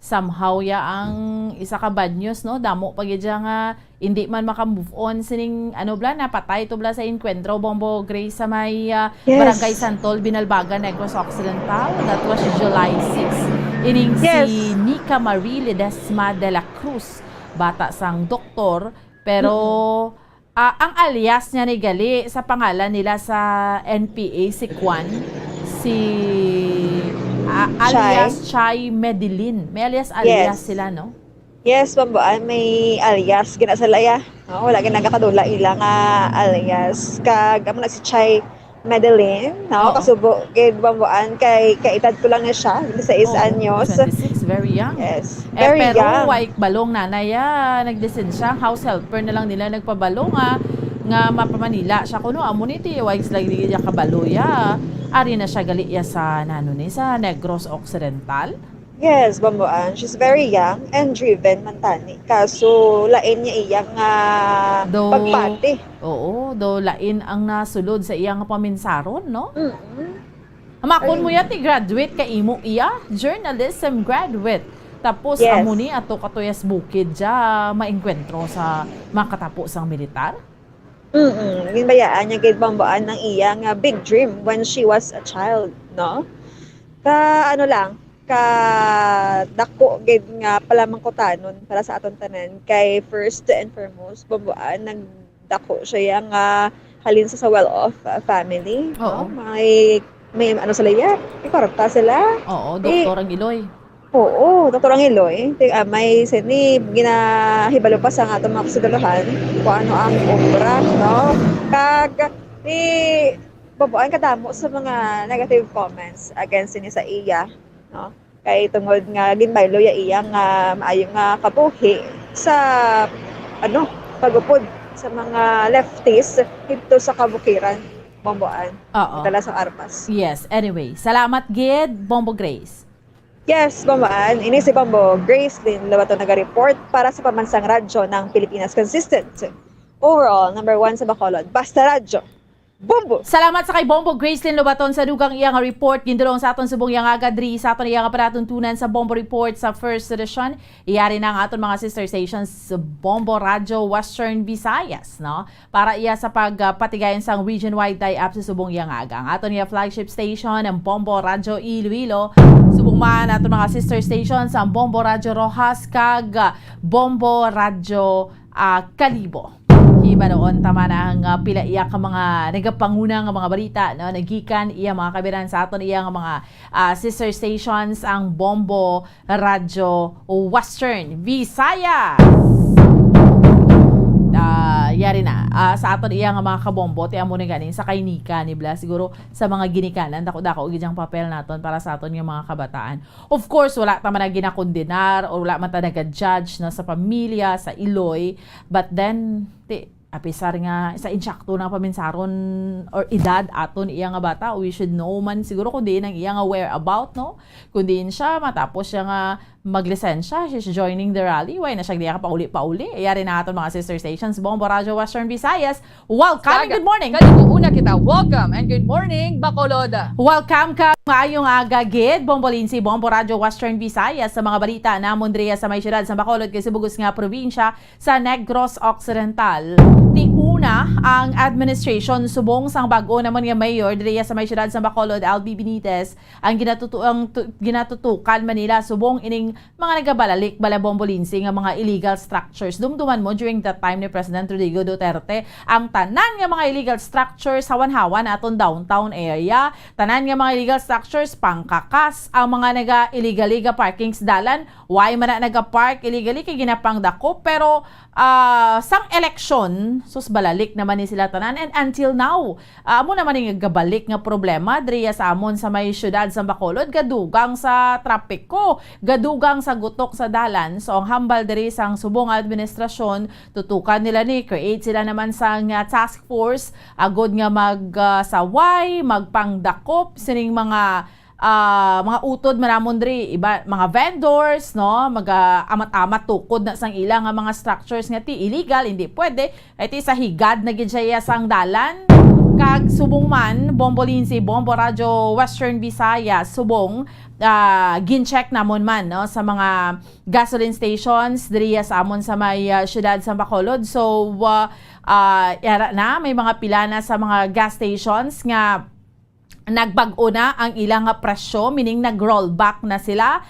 somehow ang isa ka bad news no damo pagid nga hindi man maka-move on sining ano bla napatay to bla sa encuentro Bombo Grace sa may Barangay Santol Binalbagan Negros Occidental. That was July 6 ining si Nica Marie Ledesma de la Cruz bata sang doktor pero ang alias niya ni gali sa pangalan nila sa NPA si Kwan si alias Chai Medellin. May alias sila, no? Yes, Bomboan, may alias gina sila no? Wala ginagakadula ilang alias. Kag amo na si Chai Medellin, no? Kasubo gid Bomboan kay kaedad ko lang na siya, 16 anyos. very young. Yes, very pero young. waik balong nanay nagdesisyon siya, house helper na lang nila nagpabalong nga mapamanila siya kuno amo niti waik sila niya kabalo ya. Ari na siya gali ya sa sa Negros Occidental. Yes, Bamboan. She's very young and driven mantani. Kaso lain niya iyang pagpati. Oo, do lain ang nasulod sa iyang paminsaron, no? Amakon mo yati graduate ka imo iya, journalism graduate. Tapos Yes. amo ni ato katuyas bukid ja maengkwentro sa makatapo sang militar. Naging bayaan niya gid Bamboan ng iyang big dream when she was a child, no? Ka dako gid nga palamang kutanon para sa aton tanan kay first and foremost Bamboan nagdako siya nga halin sa well-off family. Oo. No? May ano sila yan? May kwarta sila. Oo, Dr. Angiloy. Oo, Dr. Angiloy. May sini ginahibalo pa sa atong mga kasidalohan kung ano ang obra, no? Babuan kadamo sa mga negative comments against ni sa iya, no? Kay tungod nga ginbaylo ya iya nga maayong nga kabuhi sa pagupod sa mga leftists dito sa kabukiran. Bomboan. Oo. Dala sa arpas. Yes, anyway. Salamat gid, Bombo Grace. Yes, Bombaan. Ini si Bombo Grace din labato naga-report para sa pamansang radyo ng Pilipinas Consistent. Overall, number 1 sa Bacolod. Basta radyo. Bombo! Salamat sa kay Bombo Gracelyn Lobaton sa dugang iyang report. Gindulong sa aton subong iyang agadri sa aton iyang paratuntunan sa Bombo Report sa first edition. Iyari na ang aton mga sister stations sa Bombo Radio Western Visayas, no? Para iya sa pagpatigayon sang region-wide tie-up sa subong iyang aga. Ang aton iya flagship station ang Bombo Radio Iloilo. Subong man aton mga sister stations ang Bombo Radio Rojas kag Bombo Radio Kalibo. Iba doon tama na ang pila iya ka mga nagapanguna nga mga balita, no? Nagikan iya mga kabiran sa aton iya nga mga sister stations ang Bombo Radio Western Visayas. Yari na sa aton iya nga mga kabombo ti amo ni ganin sa kainika ni Blas siguro sa mga ginikanan dako-dako gidyang papel naton para sa aton nga mga kabataan. Of course wala ta man ginakondenar or wala man ta naga-judge na sa pamilya sa Iloy, but then apisar nga sa insakto ng paminsaron or edad aton iya nga bata, we should know man siguro kung diin ang iya nga whereabout, no? Kung diin siya matapos siya nga maglisensya, she's joining the rally, why na siya diya ka pauli-pauli. Iyari na aton mga sister stations Bombo Radio Western Visayas. Welcome and good morning. Una kita, welcome and good morning Bacolod. Welcome ka maayong aga gid Bombo Lindsay, Bombo Radio Western Visayas sa mga balita namon driya sa may syudad sa Bacolod kay Sibugos nga probinsya sa Negros Occidental. Ti una ang administration subong sang bag-o naman nga mayor driya sa may syudad sa Bacolod, Albi Benitez, ang ginatutukan Manila subong ining mga nagabalalik bala Bombo Lindsay nga mga illegal structures. Dumduman mo during that time ni President Rodrigo Duterte ang tanan nga mga illegal structures hawan-hawan aton downtown area, tanan nga mga illegal structures pangkakas, ang mga naga-illegal parkings dalan, why man na naga-park illegally kay ginapang dako, pero sang election sus balalik naman ni sila tanan, and until now amo naman yung gabalik nga problema driya sa amon sa may syudad sa Bacolod, gadugang sa trapiko, gadugang sa gutok sa dalan. So ang hambal diri sang subong administrasyon tutukan nila ni create sila naman sang task force agod nga magsaway, magpangdakop sining mga utod manamon diri iba mga vendors, no, amat-amat tukod na sang ilang nga mga structures nga ti illegal, hindi pwede iti sa higad na gid siya sang dalan. Kag subong man Bombo Lindsay, Bombo Radio Western Visayas subong gin-check namon man, no, sa mga gasoline stations diri sa amon sa may syudad sa Bacolod. So yara na may mga pila na sa mga gas stations nga nagbag-o na ang ilang presyo, meaning nag-roll back na sila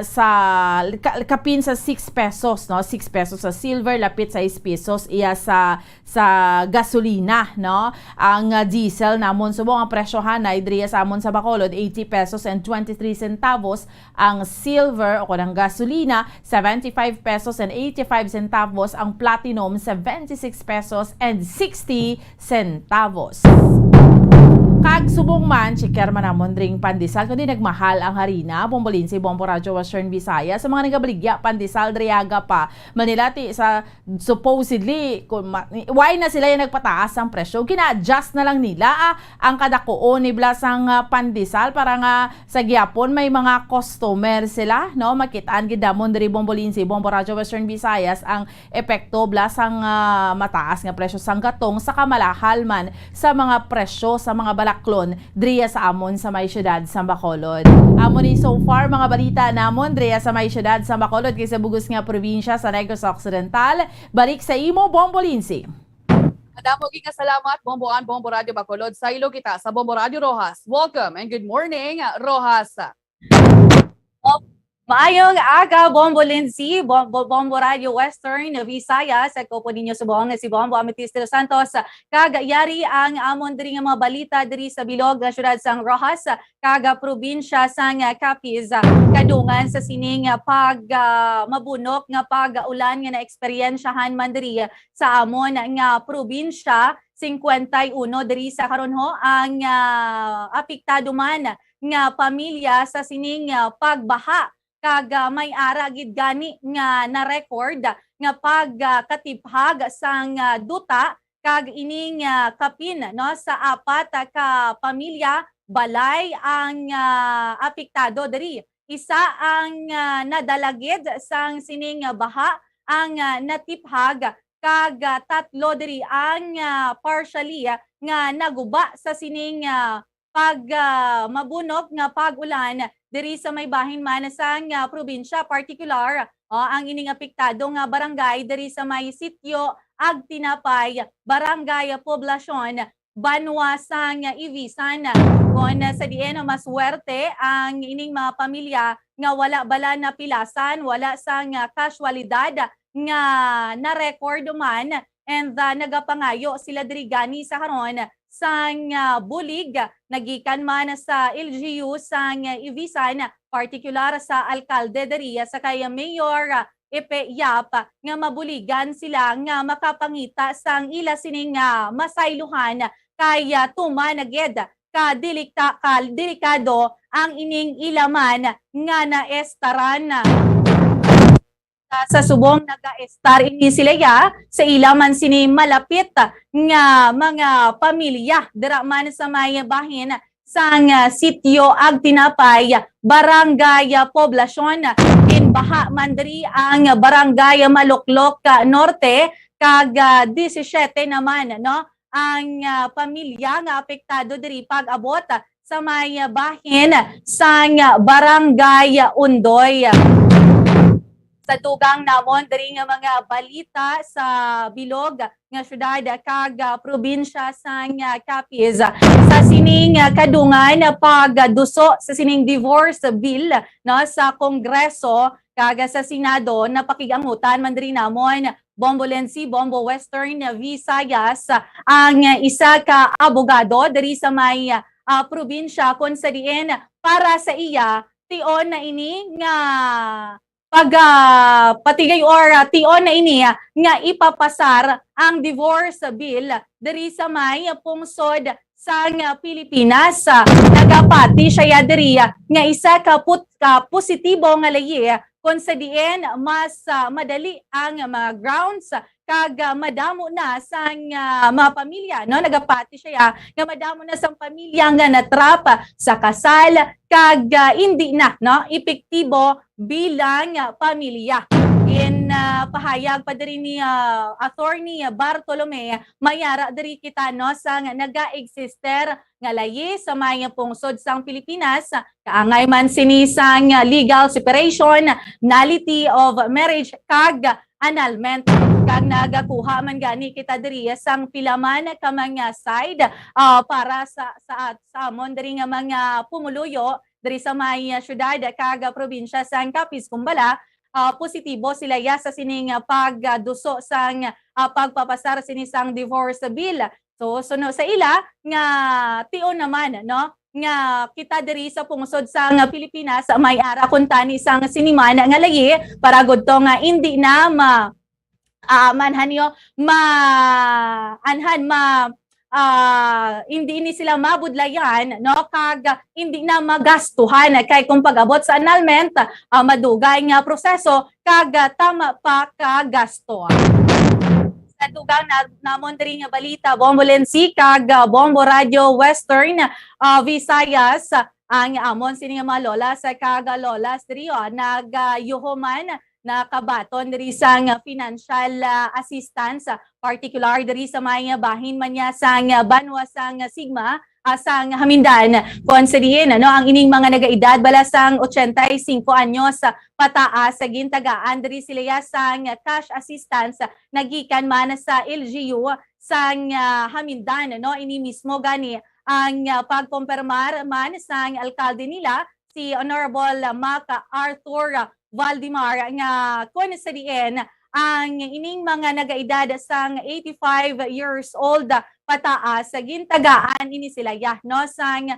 sa kapin sa 6 pesos, no? 6 pesos sa silver, lapit sa 6 pesos iya sa gasolina, no? Ang diesel namon subong ang presyohan na idriya sa amon sa Bacolod 80 pesos and 23 centavos, ang silver o kanang gasolina 75 pesos and 85 centavos, ang platinum 76 pesos and 60 centavos. Kag subong man, chiker man namon dring pandesal kundi nagmahal ang harina, Bombolinsi, Bombo Radio Western Visayas sa mga nagabaligya pandesal driaga pa. Manila ti sa supposedly why na sila yung nagpataas ang presyo, gina-adjust na lang nila ang kadakoon ni blasang pandesal para nga sa gyapon may mga customer sila, no, makitaan gid damon diri Bombolinsi, Bombo Radio Western Visayas ang epekto blasang mataas nga presyo sang gatong sa kamalahal man sa mga presyo sa mga balaklon driya sa amon sa may syudad sa Bacolod. Amon ni so far mga balita namon driya sa may syudad sa Bacolod kaysa bugos nga probinsya sa Negros Occidental. Balik sa imo Bombolinsi. Madamo nga salamat Bomboan Bombo Radio Bacolod. Sa ilo kita sa Bombo Radio Rojas. Welcome and good morning Rojas. Maayong aga, Bombolinsi, Bombo Radio Western Visayas. Ako po ninyo subong si Bombo Ametista dos Santos. Kagayari ang amon diri nga mga balita diri sa bilog nga syudad sang Rojas, kaga probinsya sang Capiz. Kadungan sa sining pag mabunok nga pag-ulan nga naeksperyensyahan man diri sa amon nga probinsya. 51 diri sa karon ho ang apektado man nga pamilya sa sining pagbaha. Kag may ara gid gani nga na-record nga pagkatiphag sang duta kag ining kapin no sa apat ka pamilya balay ang apektado diri. Isa ang nadalagid sang sining baha ang natiphag kag tatlo diri ang partially nga naguba sa sining pag mabunog nga pag-ulan diri sa may bahin man sang probinsya, particular ang ining apektado nga barangay diri sa may sitio Agtinapay, barangay poblasyon Banwa sang Ibisan. Kon sa diin mas suwerte ang ining mga pamilya nga wala bala na pilasan, wala sang kasyualidad nga na-record man and nagapangayo sila diri gani sa karon sang bulig nagikan man sa LGU sang Ibisan, particular sa alkalde diri sa kay Mayor Epe Yap nga mabuligan sila nga makapangita sang ila sining masayluhan kaya tumanaged ka delikado ang ining ilaman nga naestaran. Sa subong naga-estar ini sila sa ilaman sini malapit nga mga pamilya dira man sa may bahin sang sitio Agtinapay, barangay poblasyon inbaha man diri ang barangay Maluklok Norte kag 17 naman no ang pamilya nga apektado diri pag-abot sa may bahin sang barangay Undoy. Sa tugang namon diri nga mga balita sa bilog nga syudad kag probinsya sang Capiz. Sa sining kadungan pagduso sa sining divorce bill no sa Kongreso kag sa Senado napakigangutan man diri namon Bombolensi, Bombo Western Visayas ang isa ka abogado diri sa may probinsya kon sa diin para sa iya tion na ini nga patigay or tion na ini nga ipapasar ang divorce bill diri sa may pungsod sang Pilipinas. Nagapati siya diri nga isa ka positibo nga layi kung sa diin mas madali ang mga grounds kag madamo na sang mga pamilya no nagapati siya nga madamo na sang pamilya nga natrap sa kasal kag hindi na no epektibo bilang pamilya. In pahayag pa diri ni Attorney Bartolome mayara diri kita no sang naga-exister nga layi sa may pungsod sang Pilipinas kaangay man sini sang legal separation, nullity of marriage kag annulment. Kag nagakuha man gani kita diri sang pilaman ka mga side para sa amon diri nga mga pumuluyo diri sa may syudad kag probinsya sang Capiz kumbala positibo sila sa sining pagduso sang pagpapasar sini sang divorce bill. So suno sa ila nga tion naman no nga kita diri sa pungsod sang Pilipinas may ara kuntani sang siniman nga layi para gud to nga hindi na hindi ni sila mabudlayan, no, kag hindi na magastuhan kay kung pag-abot sa annulment, madugay nga proseso kag tama pa ka gasto. Sa dugang namon diri nga balita, Bombolensi kag Bombo Radio Western Visayas, ang amon sini nga mga lola sa kag lolas diri nag-yuhuman na kabaton diri sa financial assistance, particular diri sa mga bahin man niya sang banwa sang Sigma sang Hamindan. Kung sa diin, ang ining mga nagaedad bala sang 85 anyos pataas sa gintagaan diri sila sang cash assistance nagikan man sa LGU sang Hamindan. Ini mismo gani ang pagkumpirmar man sang alkalde nila, si Honorable Mac Arthur Valdemar, nga kung sa diin ang ining mga nagaedad sang 85 years old pataas sa gintagaan ini sila sang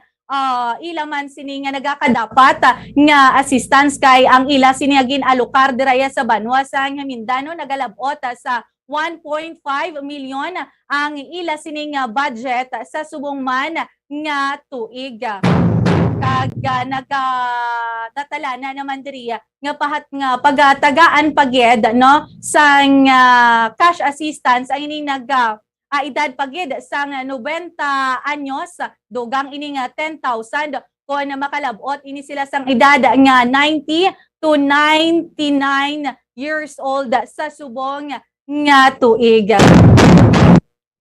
ilaman sini nga nagakadapat nga assistance kay ang ila sini ginalokar diraya sa banwa sang Mindanao nagalabot sa 1.5 million ang ila sini nga budget sa subong man nga tuig. Kag nagatatala na naman diri nga pahat nga pagatagaan pagyed sang cash assistance ang ini edad pagyed sang 90 anyos dugang ini nga 10,000 kung makalabot ini sila sang edad nga 90 to 99 years old sa subong nga tuig.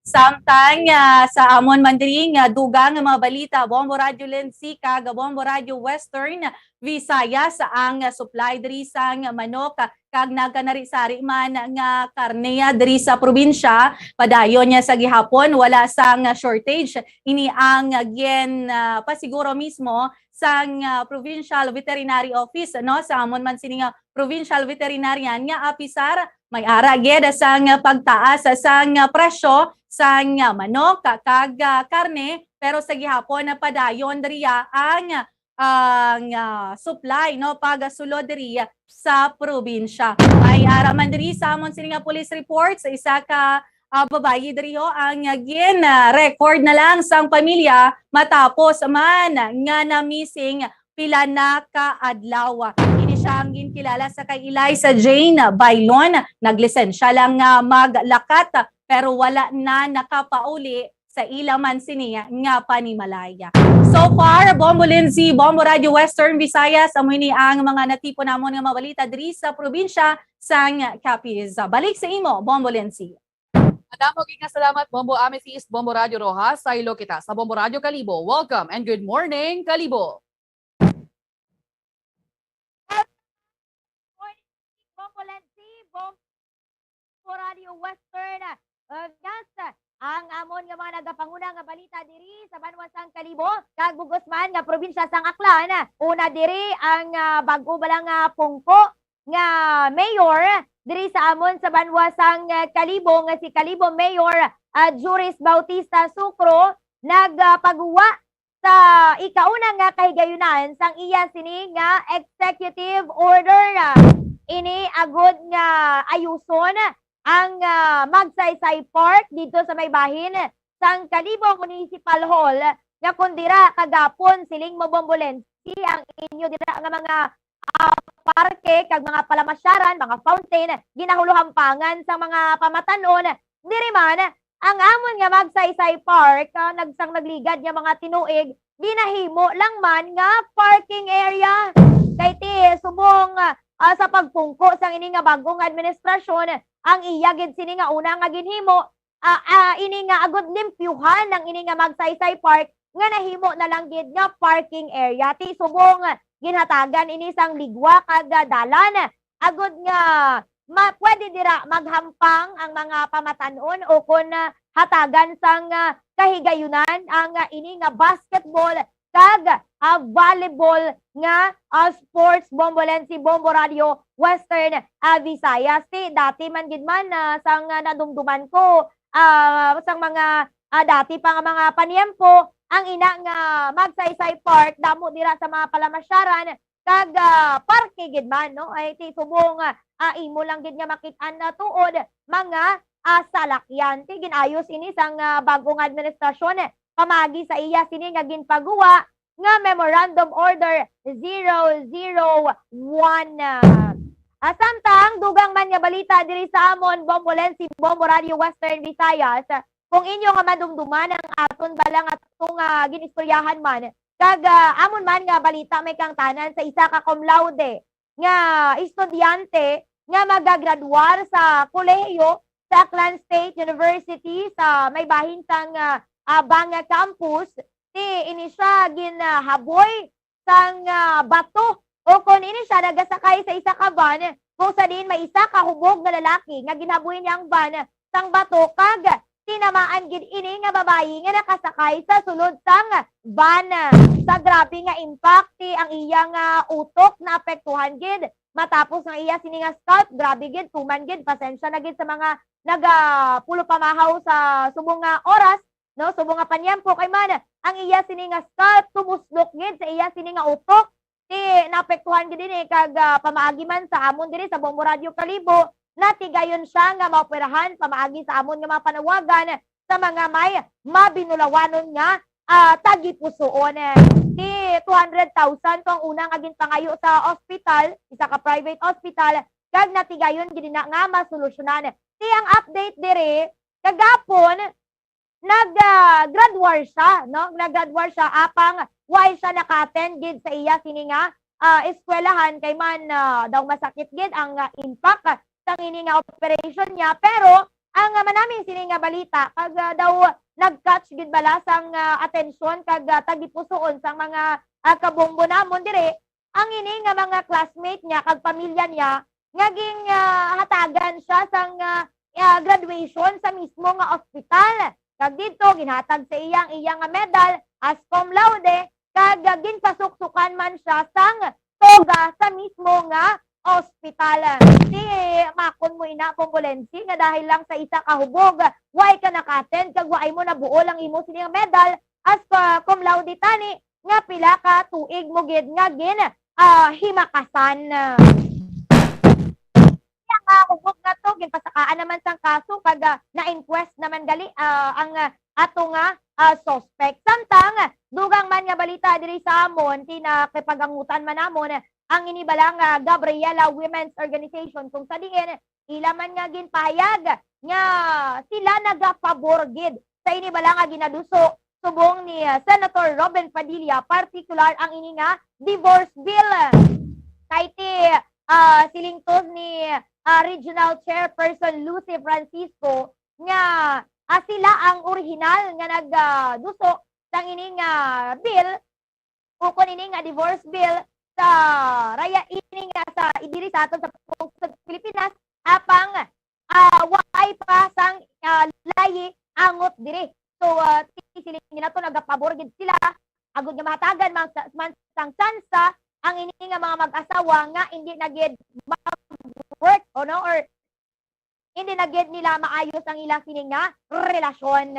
Samtang sa amon mandiri nga dugang nga mga balita, Bombo Radio Lensi kag Bombo Radio Western Visayas ang supply diri sang manok kag nagkanarisari man nga karneya diri sa probinsya. Padayon niya sa gihapon wala sang shortage. Ini ang pasiguro mismo sang Provincial Veterinary Office sa amon man sini nga Provincial Veterinarian nga apisar may ara gid sang pagtaas sang presyo sang manok kag karne, pero sa gihapon na padayon diriya ang supply pagasulod diriya sa probinsya. May ara man diri sa amon sini nga police report sa isa ka babayi diriyo ang record na lang sang pamilya matapos man nga na-missing pila na kaadlaw. Ini siya ang ginkilala sa kay Eliza Jane Bailon. Naglisensya lang maglakat pero wala na nakapauli sa ilaman siniya nga panimalaya. So far, Bombo Lindsay, Bombo Radio Western Visayas, amoy ni ang mga natipo namon nga mabalita diri sa probinsya sang Capiz. Balik sa imo, Bombo Lindsay. Madamo nga salamat, Bombo Amethyst, Bombo Radio Rojas, sa ilo kita sa Bombo Radio Kalibo. Welcome and good morning, Kalibo. Bombo Lindsay, Bombo Radio Western ang amon nga mga nagapanguna nga balita diri sa banwa sang Kalibo kag Bugosman nga probinsya sang Aklan. Una diri ang bag-o balang pungko nga mayor diri sa amon sa banwa sang Kalibo nga si Kalibo Mayor Juris Bautista Sucro nagpagawa sa ikauna nga kahigayunan sang iya sini nga executive order. Ini agud nga ayuson ang Magsaysay Park dito sa may bahin sang Kalibo Municipal Hall nga kundira kagapon siling mabombolensi ang inyo dira nga mga parke kag mga palamasyaran, mga fountain ginahuluhampangan sa mga pamatanon. Diri man ang amon nga Magsaysay Park nagsang nagligad nga mga tinuig ginahimo lang man nga parking area kay ti subong sa pagpungko sang ini nga bagong administrasyon ang iyagid sini nga una nga ginhimo ini nga agud limpyuhan ng ini nga Magsaysay Park nga nahimo na lang gid nga parking area. Ti subong ginhatagan ini sang ligwa kag dalan agud nga pwede dira maghampang ang mga pamatanon o kun hatagan sang kahigayunan ang ini nga basketball kag volleyball nga sports. Bombolensi, Bombo Radio Western Visayas. Dati man gid man sang nadumduman ko sang mga dati pa nga mga paniempo ang ina nga Magsaysay Park damo dira sa mga palamasyaran kag parke gid man ay ti subong imo lang gid nga makit-an na tuod mga salakyan. Ti ginayos ini sang bagong administrasyon pamagi sa iya sini nga ginpagawa nga Memorandum Order 001. Samtang dugang man nga balita diri sa amon Bombolensi Bombo Radio Western Visayas, kung inyo nga madumduman ang aton balang atong ginistoryahan man kag amon man nga balita may kang tanan sa isa ka cum laude nga estudyante nga magagraduar sa kolehiyo sa Aklan State University sa may bahin sang Banga Campus. Ini siya ginhaboy sang bato o kung ini siya nagasakay sa isa ka van kung sa din may isa ka hubog na lalaki nga ginhaboy niya ang van sang bato kag tinamaan gid ini nga babayi nga nakasakay sa sulod sang van. Sa grabe nga impact ang iyang utok na apektuhan gid matapos nga iya sini nga scalp. Grabe gid, tuman gid, pasensya na gid sa mga nagapulo pamahaw sa subong nga oras, no, subong nga panyempo kay man ang iya sini nga scalp tumuslok gid sa iya sini nga utok. Naapektuhan gid dinhi kag pamaagi man sa amon diri sa Bombo Radio Kalibo, natigayon siya nga maoperahan pamaagi sa amon nga mga panawagan sa mga may mabinulawanon nga tagipusoon. 200,000 to ang unang aging pangayo sa ospital, isa ka private hospital, kag natigayon gid na nga masolusyonan. Ang update dire kagapon nag-graduar siya, no? Nag-graduar siya apang while siya naka-attend gid sa iya sini nga eskwelahan kay man daw masakit gid ang impact sa ini nga operation niya, pero ang manaming sini nga balita kag daw nag-catch gid bala sang atensyon kag tagipusoon sang mga kabombo namon dire ang ini nga mga classmate niya kag pamilya niya ngaging hatagan siya sang graduation sa mismo nga ospital. Kag dito ginhatag sa iyang medal as cum laude kag ginpasuksukan man siya sang toga sa mismo nga ospital. Di makon mo ina Bombolensi nga dahil lang sa isa ka hubog way ka naka-attend kag way mo nabuo lang imo sini nga medal as cum laude tani nga pila ka tuig mo gid nga gin himakasan. Hubog nga to ginpasakaan naman sang kaso kag na-inquest naman gali ang ato nga suspect. Samtang dugang man nga balita diri sa amon tinakipagangutan man namon ang inibalang Gabriela Women's Organization kung sa diin ila man nga ginpahayag nga sila nagapabor gid sa inibalang nga ginaduso subong ni Senator Robin Padilla, partikular ang ini nga divorce bill. Kay silingtos ni Regional Chairperson Lucy Francisco nga sila ang original nga nagduso sang ini nga bill o kun ini nga divorce bill sa raya ini nga sa idiri sa aton sa Pilipinas apang way pa sang layi angot diri. So siling nato nagapabor gid sila agud nga mahatagan man sang tsansa ang ini nga mga mag-asawa nga hindi na gid work or hindi na gid nila maayos ang ilang sining nga relasyon.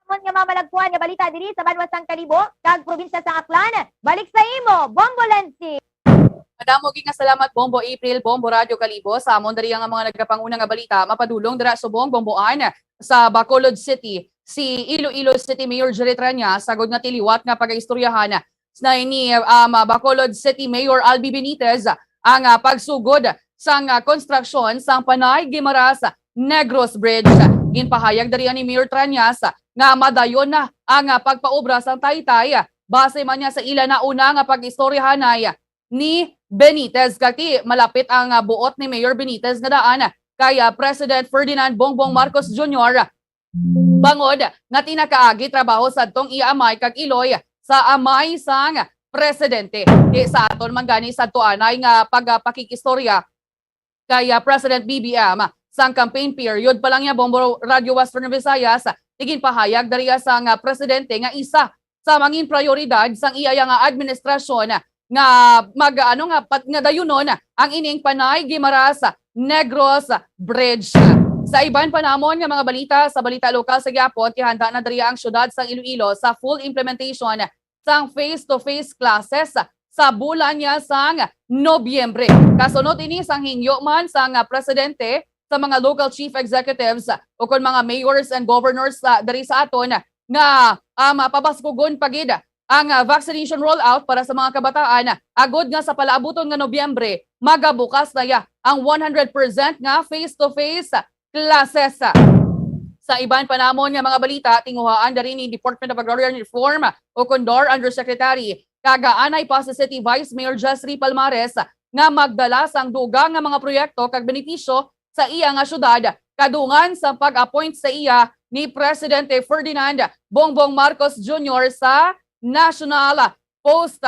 Amon nga mamalagpuan nga balita diri sa Banwasang Kalibo kag probinsya sa Aklan. Balik sa imo, Bombolensi. Madamo gi nga salamat Bombo April, Bombo Radio Kalibo sa amon diri nga mga nagapanguna nga balita mapadulong dira subong Bomboan sa Bacolod City. Si Iloilo City Mayor Jerry Tranya sagod nga tiliwat nga pagaistoryahan na ini Bacolod City Mayor Albi Benitez ang pagsugod sang konstruksyon sang Panay Guimaras Negros Bridge. Ginpahayag diri ni Mayor Tranyas nga madayon na ang pagpaobra sang Taytay base man niya sa ila na una nga pag-istoryahanay ni Benitez. Kati malapit ang buot ni Mayor Benitez nga daan kay President Ferdinand Bongbong Marcos Jr. Bangod nga tinakaagi trabaho sa tong iamay kag iloy sa amay sang presidente. Sa aton man gani sa tuanay nga pagpakikistorya kay President BBM sang campaign period pa lang niya Bombo Radio Western Visayas tigin pahayag dariya sang presidente nga isa sa mangin prioridad sang iya nga administrasyon nga nga dayunon ang ining Panay Guimaras Negros Bridge. Sa iban pa namon nga mga balita sa balita lokal sa Gyapon, tihanda na diri ang syudad sa Iloilo sa full implementation sang face-to-face classes sa bulan niya sang Nobyembre. Kasunod ini sang hinyo man sang presidente sa mga local chief executives o kon mga mayors and governors dari sa aton nga mapabaskugon pagid ang vaccination rollout para sa mga kabataan. Agod nga sa palaabuton nga Nobyembre, magabukas na ya ang 100% nga face-to-face classes. Sa iban pa namon nga mga balita, tinguhaan dari ni Department of Agrarian Reform o Condor Undersecretary kagaanay pa sa City Vice Mayor Jessry Palmares nga magdala sang dugang nga mga proyekto kag benepisyo sa iya nga syudad kadungan sa pag-appoint sa iya ni Presidente Ferdinand Bongbong Marcos Jr. sa National Post.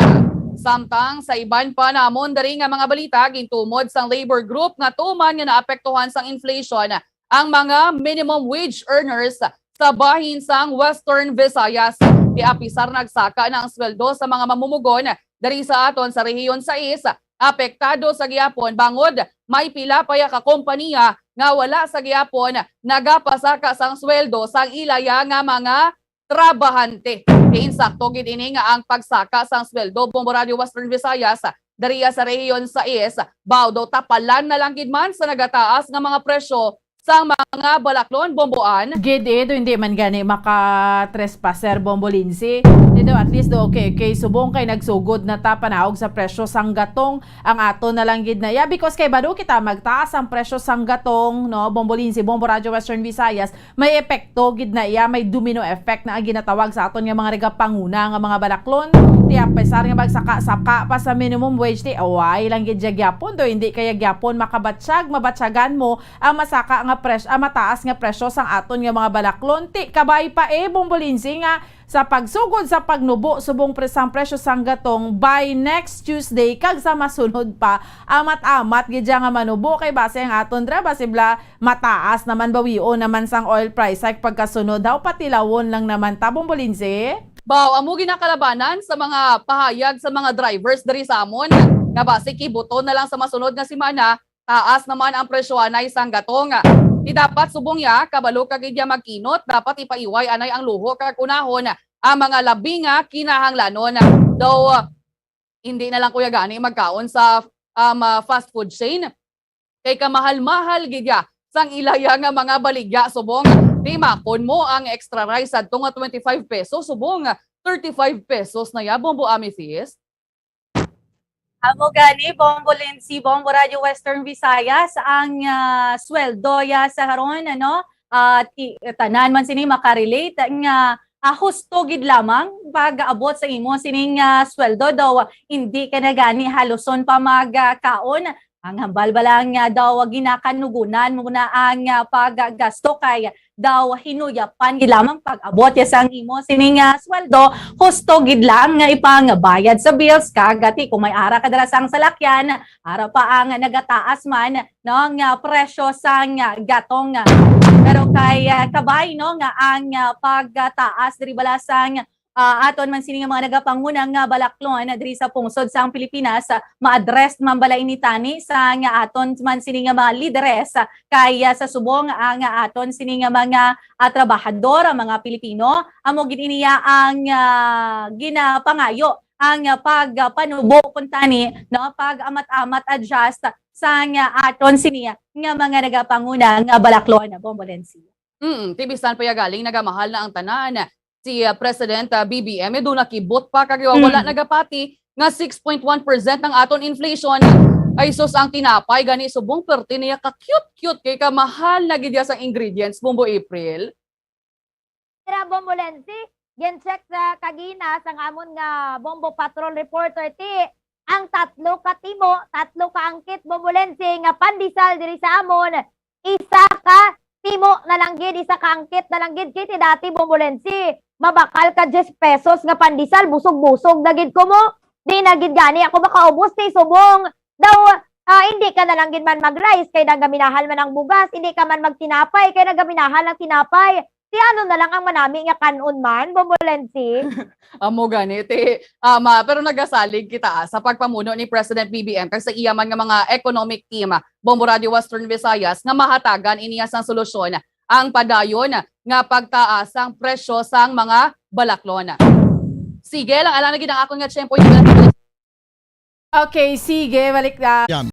Samtang sa iban pa namon dari nga mga balita gintumod sang labor group nga tuman nga naapektuhan sang inflation ang mga minimum wage earners sa bahin sang Western Visayas. Apisar nagsaka na ang sweldo sa mga mamumugon dari sa aton sa rehiyon 6, apektado sa gihapon bangod may pila pa ya ka kompanya nga wala sa gihapon nagapasaka sang sweldo sang ilaya nga mga trabahante. Insakto gid ini nga ang pagsaka sang sweldo Bombo Radio Western Visayas dari sa rehiyon 6 bawdo tapalan na lang gid man sa nagataas nga mga presyo sa mga balaklon, bomboan. Gede, do hindi man gani maka-trespasser, Bombo Lindsay. Dito at least do okay, subong kay nagsugod na ta panahog sa presyo sang gatong ang ato na lang gid na ya because kay bado kita magtaas ang presyo sang gatong no Bombo Lindsay, Bombo Radio Western Visayas, may epekto gid na ya, may domino effect na ang ginatawag sa aton nga mga regapanguna nga mga balaklon. Ti apesar nga magsaka-saka pa sa minimum wage ti away lang gid gyapon do hindi kaya gyapon makabatsyag mabatyagan mo ang masaka nga mataas nga presyo sang aton nga mga balaklon ti kabay pa Bombo Lindsay nga sa pagsugod sa pagnubo subong presang presyo sang gatong by next Tuesday kag sa masunod pa amat-amat gid nga manubo kay base ang aton dra basibla mataas naman bawion naman sang oil price hike pagkasunod daw patilawon lang naman ta Bombo Lindsay. Baw, amo ginakalabanan sa mga pahayag sa mga drivers dari sa amon nga base kibuton na lang sa masunod nga semana taas naman ang presyoanay sang gatong. Di dapat subong ya kabalo kag idya magkinot dapat ipaiway anay ang luho kag unahon ang mga labi nga kinahanglanon. Daw hindi na lang kuya gani magkaon sa fast food chain kay kamahal-mahal gid ya sang ilaya nga mga baligya subong. Di makon mo ang extra rice adto nga 25 pesos subong 35 pesos na ya Bombo Amethyst. Amo gani Bombo Lindsay, Bombo Radio Western Visayas ang sweldo ya sa haron ano tanan man sini makarelate nga husto gid lamang pag-abot sa imo sining sweldo daw hindi ka na gani haluson pa magkaon. Ang hambal balang daw ginakanugunan muna ang paggasto kay daw hinuyapan gid lamang pag-abot ya sang imo sining sweldo husto gid lang nga ipang bayad sa bills kagati kung may ara ka dala sang salakyan ara pa ang nagataas man no nga presyo sang gatong pero kay kabay no nga ang pagtaas diri bala sang aton man sini nga mga nagapangunang nga balaklon diri sa pungsod sang Pilipinas ma-address man bala initani sa nga aton man sini nga mga lideres kaya sa subong ang aton sini nga mga trabahador mga Pilipino amo gid iniya ang ginapangayo ang pagpanubo kuntani no pag amat-amat adjust sa nga aton sini nga mga nagapangunang nga balaklon Bombo Lindsay. Tibisan pa ya galing nagamahal na ang tanan. Si President BBM doon nakibot pa kag wala nagapati nga 6.1% ang aton inflation ay sus ang tinapay gani subong perti niya ka cute kay ka mahal na gid sa ingredients Bombo April. Tira Bombo Lindsay, gen-check sa kagina sang amon nga Bombo Patrol reporter ti ang tatlo ka angkit Bombo Lindsay nga pandesal diri sa amon isa ka timo na lang gid isa ka angkit na lang gid kiti dati Bombo Lindsay mabakal ka 10 pesos nga pandesal busog-busog na gid ko mo di na gid gani ako makaubos ti subong daw hindi ka na lang gid man mag-rice kay nagaminahal man ang bugas hindi ka man magtinapay kay nagaminahal ang tinapay ti ano na lang ang manami nga kanon man Bombo Lindsay. Amo gani pero nagasalig kita sa pagpamuno ni President BBM kag sa iya man nga mga economic team Bombo Radio Western Visayas nga mahatagan iniya sang solusyon ang padayon nga pagtaas ang presyo sang mga balaklon. Sige lang ala na gid ang akong nga tiyempo Okay, sige, balik na. Yan.